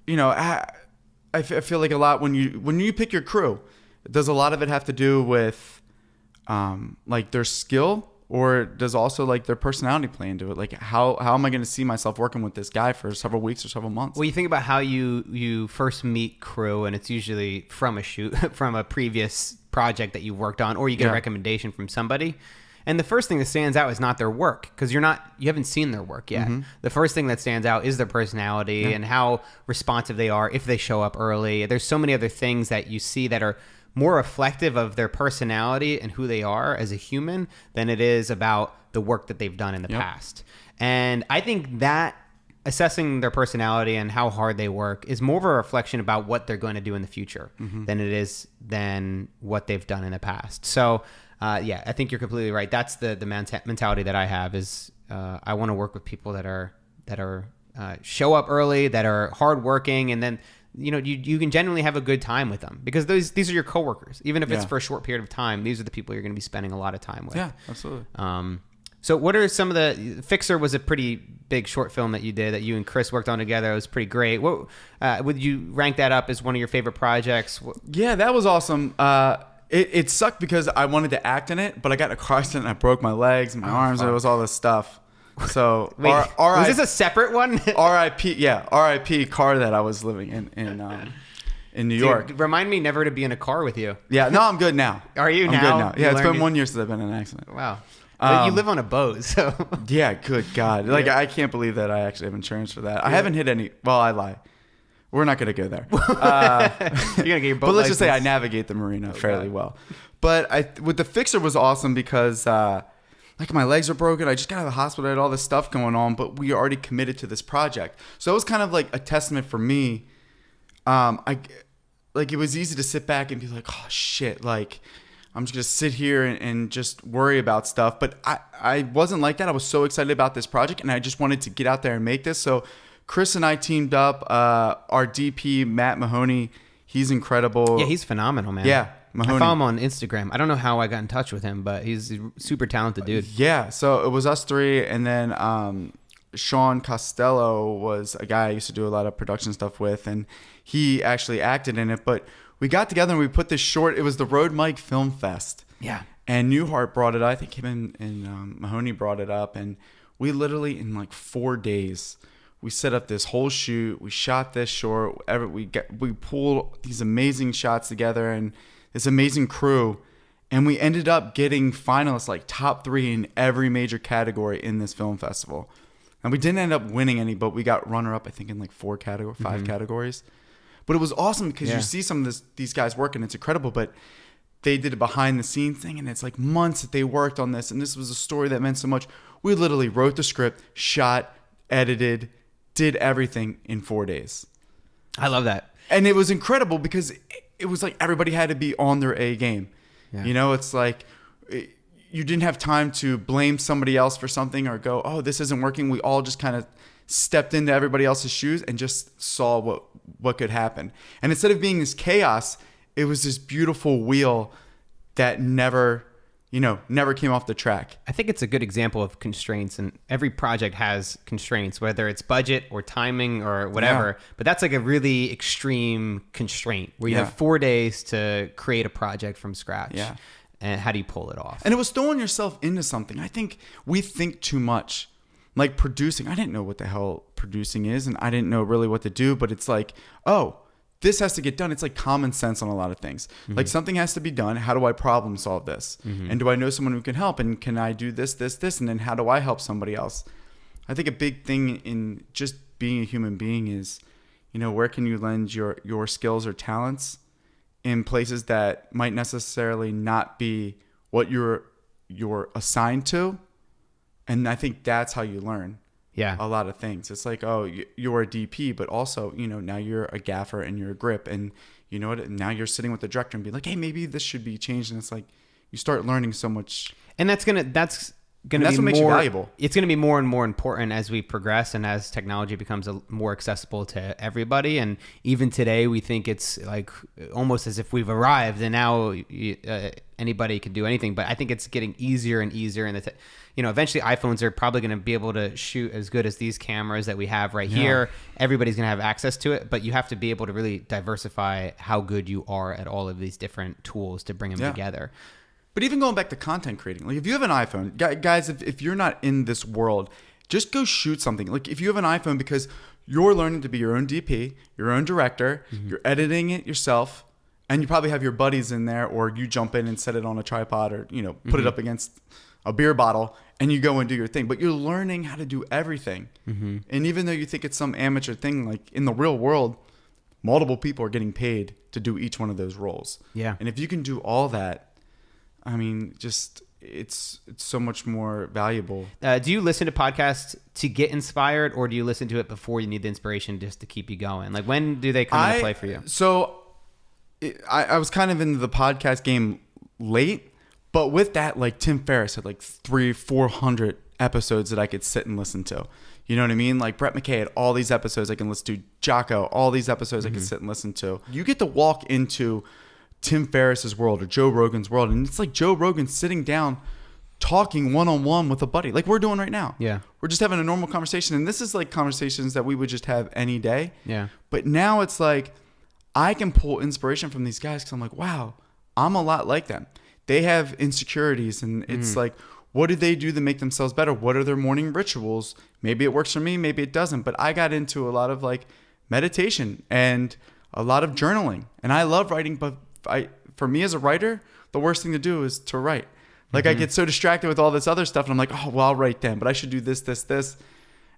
you know, I feel like a lot when you pick your crew, does a lot of it have to do with like their skill, or does also like their personality play into it? Like how am I going to see myself working with this guy for several weeks or several months? Well, you think about how you first meet crew, and it's usually from a shoot, from a previous project that you worked on, or you get a recommendation from somebody. And the first thing that stands out is not their work, because you haven't seen their work yet. Mm-hmm. The first thing that stands out is their personality and how responsive they are, if they show up early. There's so many other things that you see that are more reflective of their personality and who they are as a human than it is about the work that they've done in the past. And I think that assessing their personality and how hard they work is more of a reflection about what they're going to do in the future than it is than what they've done in the past. So I think you're completely right. That's the mentality that I have is I want to work with people that are show up early, that are hardworking, and then you can genuinely have a good time with them, because these are your coworkers. Even if it's for a short period of time, these are the people you're going to be spending a lot of time with. Yeah, absolutely. So what are some of the Fixer was a pretty big short film that you did that you and Chris worked on together. It was pretty great. What would you rank that up as one of your favorite projects? Yeah, that was awesome. It sucked because I wanted to act in it, but I got in a car accident and I broke my legs and my arms, and it was all this stuff. So Wait, was this a separate one? R.I.P. Yeah, R.I.P. car that I was living in New York. Remind me never to be in a car with you. Yeah, no, I'm good now. Are you I'm now? good now. Yeah, it's been 1 year since I've been in an accident. Wow. But you live on a boat, so. Yeah, good God. Like, I can't believe that I actually have insurance for that. I haven't hit any. Well, I lie. We're not going to go there. You're going to get your boat But let's license. just say I navigate the marina fairly well. But with the fixer was awesome because like my legs are broken. I just got out of the hospital. I had all this stuff going on, but we already committed to this project. So it was kind of like a testament for me. It was easy to sit back and be like, oh shit, like I'm just going to sit here and just worry about stuff. But I wasn't like that. I was so excited about this project and I just wanted to get out there and make this. So Chris and I teamed up. Our DP, Matt Mahoney, he's incredible. Yeah, he's phenomenal, man. Yeah, Mahoney. I follow him on Instagram. I don't know how I got in touch with him, but he's a super talented dude. Yeah, so it was us three, and then Sean Costello was a guy I used to do a lot of production stuff with, and he actually acted in it. But we got together and we put this short. It was the Road Mike Film Fest. Yeah. And Newhart brought it up. I think him and Mahoney brought it up, and we literally in like 4 days. We set up this whole shoot. We shot this short. We pulled these amazing shots together and this amazing crew. And we ended up getting finalists, like top 3 in every major category in this film festival. And we didn't end up winning any, but we got runner-up, I think, in like 5 categories. But it was awesome because you see some of these guys work and it's incredible. But they did a behind-the-scenes thing, and it's like months that they worked on this. And this was a story that meant so much. We literally wrote the script, shot, edited, did everything in 4 days. I love that. And it was incredible because it was like everybody had to be on their A game. Yeah. You know, it's like you didn't have time to blame somebody else for something or go, oh, this isn't working. We all just kind of stepped into everybody else's shoes and just saw what could happen. And instead of being this chaos, it was this beautiful wheel that never came off the track. I think it's a good example of constraints, and every project has constraints, whether it's budget or timing or whatever. Yeah. But that's like a really extreme constraint where you have 4 days to create a project from scratch. Yeah. And how do you pull it off? And it was throwing yourself into something. I think we think too much. Like producing, I didn't know what the hell producing is, and I didn't know really what to do, but it's like, oh, this has to get done. It's like common sense on a lot of things. Mm-hmm. Like something has to be done. How do I problem solve this? Mm-hmm. And do I know someone who can help? And can I do this? And then how do I help somebody else? I think a big thing in just being a human being is, where can you lend your skills or talents in places that might necessarily not be what you're assigned to? And I think that's how you learn. Yeah, a lot of things. It's like, oh, you're a DP, but also, now you're a gaffer and you're a grip, and you know what? Now you're sitting with the director and be like, hey, maybe this should be changed. And it's like you start learning so much. And that's gonna be what makes you valuable. It's gonna be more and more important as we progress and as technology becomes more accessible to everybody. And even today, we think it's like almost as if we've arrived, and now anybody can do anything. But I think it's getting easier and easier, and eventually iPhones are probably going to be able to shoot as good as these cameras that we have right here. Everybody's going to have access to it, but you have to be able to really diversify how good you are at all of these different tools to bring them together. But even going back to content creating, like if you have an iPhone, guys, if you're not in this world, just go shoot something. Like if you have an iPhone, because you're learning to be your own DP, your own director, you're editing it yourself, and you probably have your buddies in there, or you jump in and set it on a tripod, or put it up against a beer bottle and you go and do your thing, but you're learning how to do everything. And even though you think it's some amateur thing, like in the real world, multiple people are getting paid to do each one of those roles. Yeah. And if you can do all that, I mean, just it's so much more valuable. Do you listen to podcasts to get inspired, or do you listen to it before you need the inspiration just to keep you going? Like when do they come into play for you? So I was kind of into the podcast game late. But with that, like Tim Ferriss had like 300-400 episodes that I could sit and listen to. You know what I mean? Like Brett McKay had all these episodes I can listen to. Jocko, all these episodes I could sit and listen to. You get to walk into Tim Ferriss's world or Joe Rogan's world, and it's like Joe Rogan sitting down talking one-on-one with a buddy, like we're doing right now. Yeah. We're just having a normal conversation, and this is like conversations that we would just have any day. Yeah. But now it's like I can pull inspiration from these guys because I'm like, wow, I'm a lot like them. They have insecurities, and it's like, what do they do to make themselves better? What are their morning rituals? Maybe it works for me, maybe it doesn't. But I got into a lot of like meditation and a lot of journaling. And I love writing, but for me as a writer, the worst thing to do is to write. Like I get so distracted with all this other stuff, and I'm like, oh, well, I'll write then, but I should do this, this, this.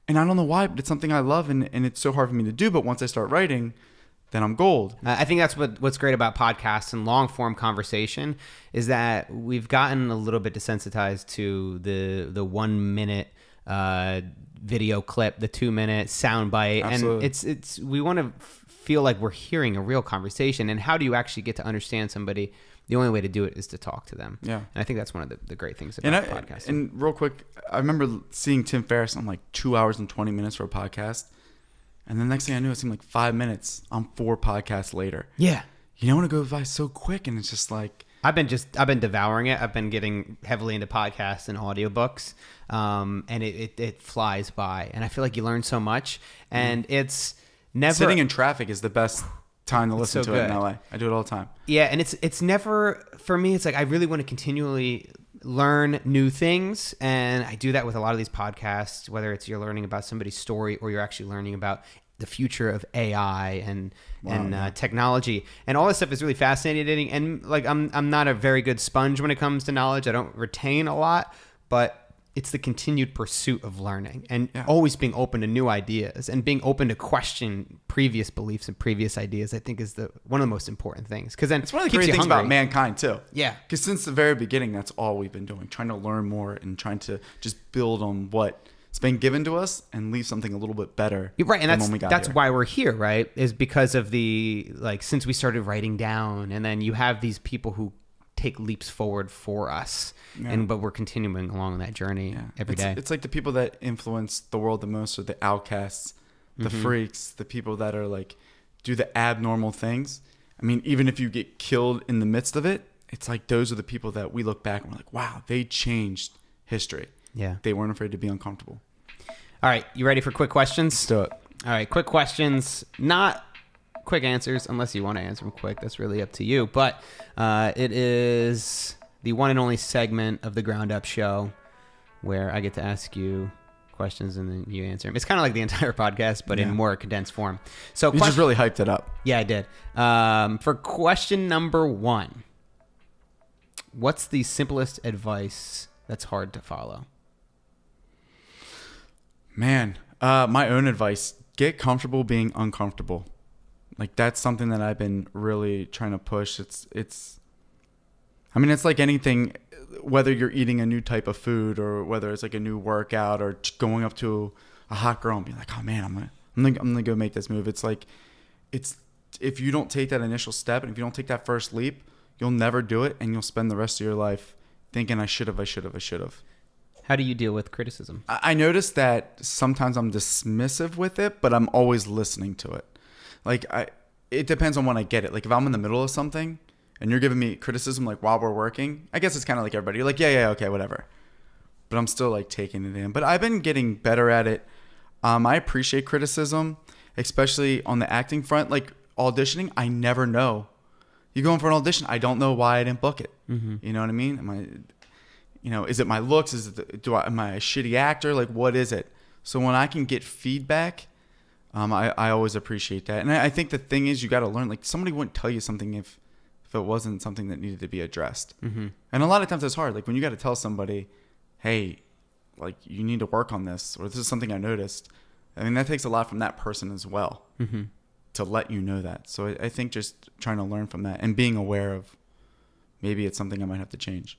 And I don't know why, but it's something I love, and it's so hard for me to do. But once I start writing, then I'm gold. I think that's what's great about podcasts and long form conversation is that we've gotten a little bit desensitized to the 1 minute video clip, the 2 minute sound bite. Absolutely. And it's we want to feel like we're hearing a real conversation. And how do you actually get to understand somebody? The only way to do it is to talk to them. Yeah. And I think that's one of the great things about podcasting. And real quick, I remember seeing Tim Ferriss on like 2 hours and 20 minutes for a podcast. And the next thing I knew, it seemed like 5 minutes. I'm 4 podcasts later. Yeah. You know, when it goes by so quick, and it's just like... I've been devouring it. I've been getting heavily into podcasts and audiobooks. And it flies by. And I feel like you learn so much. And it's never... Sitting in traffic is the best time to listen to it in LA. I do it all the time. Yeah, and it's never... For me, it's like I really want to continually learn new things, and I do that with a lot of these podcasts, whether it's you're learning about somebody's story or you're actually learning about the future of AI and technology, and all this stuff is really fascinating. And like I'm not a very good sponge when it comes to knowledge. I don't retain a lot, but it's the continued pursuit of learning and always being open to new ideas and being open to question previous beliefs and previous ideas. I think is one of the most important things, because then it's one of the great things about mankind too. Yeah, because since the very beginning, that's all we've been doing, trying to learn more and trying to just build on what's been given to us and leave something a little bit better. Right, and that's why we're here, right? Is because of since we started writing down, and then you have these people who take leaps forward for us, but we're continuing along that journey every day. It's like the people that influence the world the most are the outcasts, the freaks, the people that are like do the abnormal things. I mean, even if you get killed in the midst of it, it's like those are the people that we look back and we're like, wow, they changed history. Yeah, they weren't afraid to be uncomfortable. All right, you ready for quick questions? Let's do it. All right, quick questions, not quick answers unless you want to answer them quick. That's really up to you. But it is the one and only segment of the Ground Up Show where I get to ask you questions and then you answer them. It's kind of like the entire podcast, but in more condensed form. So you just really hyped it up. Yeah, I did. For question number 1, what's the simplest advice that's hard to follow? Man, my own advice: get comfortable being uncomfortable. Like that's something that I've been really trying to push. It's like anything, whether you're eating a new type of food or whether it's like a new workout or going up to a hot girl and being like, oh man, I'm gonna go make this move. It's like, if you don't take that initial step and if you don't take that first leap, you'll never do it, and you'll spend the rest of your life thinking I should have. How do you deal with criticism? I notice that sometimes I'm dismissive with it, but I'm always listening to it. Like it depends on when I get it. Like if I'm in the middle of something and you're giving me criticism, like while we're working, I guess it's kind of like everybody. You're like, yeah, okay, whatever. But I'm still like taking it in. But I've been getting better at it. I appreciate criticism, especially on the acting front. Like auditioning, I never know. You go in for an audition, I don't know why I didn't book it. Mm-hmm. You know what I mean? Is it my looks? Am I a shitty actor? Like what is it? So when I can get feedback, I always appreciate that. And I think the thing is, you got to learn, like somebody wouldn't tell you something if it wasn't something that needed to be addressed. Mm-hmm. And a lot of times it's hard. Like when you got to tell somebody, hey, like you need to work on this, or this is something I noticed. I mean, that takes a lot from that person as well to let you know that. So I think just trying to learn from that and being aware of maybe it's something I might have to change.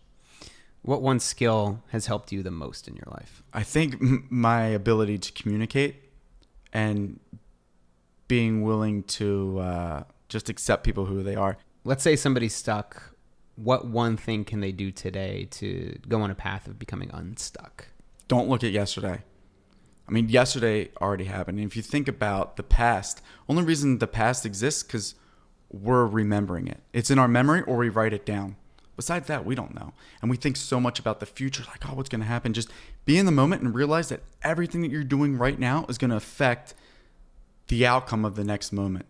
What one skill has helped you the most in your life? I think my ability to communicate and being willing to just accept people who they are. Let's say somebody's stuck. What one thing can they do today to go on a path of becoming unstuck? Don't look at yesterday. I mean, yesterday already happened. And if you think about the past, only reason the past exists because we're remembering it. It's in our memory or we write it down. Besides that, we don't know. And we think so much about the future, like, oh, what's going to happen? Just be in the moment and realize that everything that you're doing right now is going to affect the outcome of the next moment.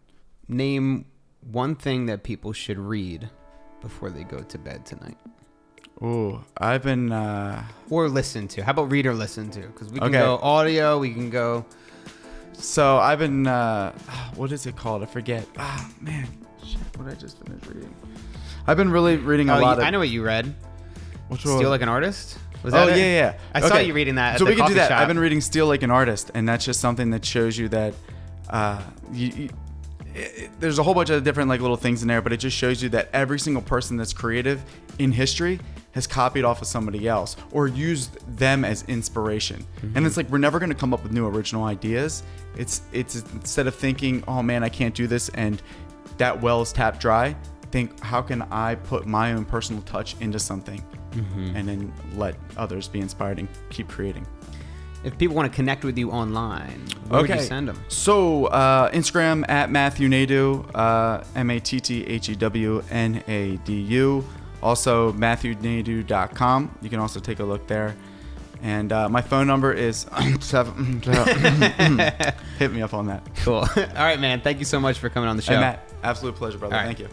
Name one thing that people should read before they go to bed tonight? Ooh, I've been. Or listen to. How about read or listen to? Because we can Okay. go audio. We can go. So I've been. What is it called? I forget. Ah, man. Shit, what did I just finish reading? I've been really reading a lot of. I know what you read. Which one? Steal Like an Artist? Was that it? Yeah. I saw you reading that at so the we can do coffee that. shop. I've been reading Steal Like an Artist, and that's just something that shows you that there's a whole bunch of different like little things in there, but it just shows you that every single person that's creative in history has copied off of somebody else or used them as inspiration. And it's like we're never going to come up with new original ideas. It's instead of thinking, oh man, I can't do this and that well is tapped dry, think how can I put my own personal touch into something and then let others be inspired and keep creating. If people want to connect with you online, where would you send them? So Instagram at Matthew Nadu, MatthewNadu. Also MatthewNadu.com. You can also take a look there. And my phone number is 7. Hit me up on that. Cool. All right, man. Thank you so much for coming on the show. Hey, Matt, absolute pleasure, brother. All right. Thank you.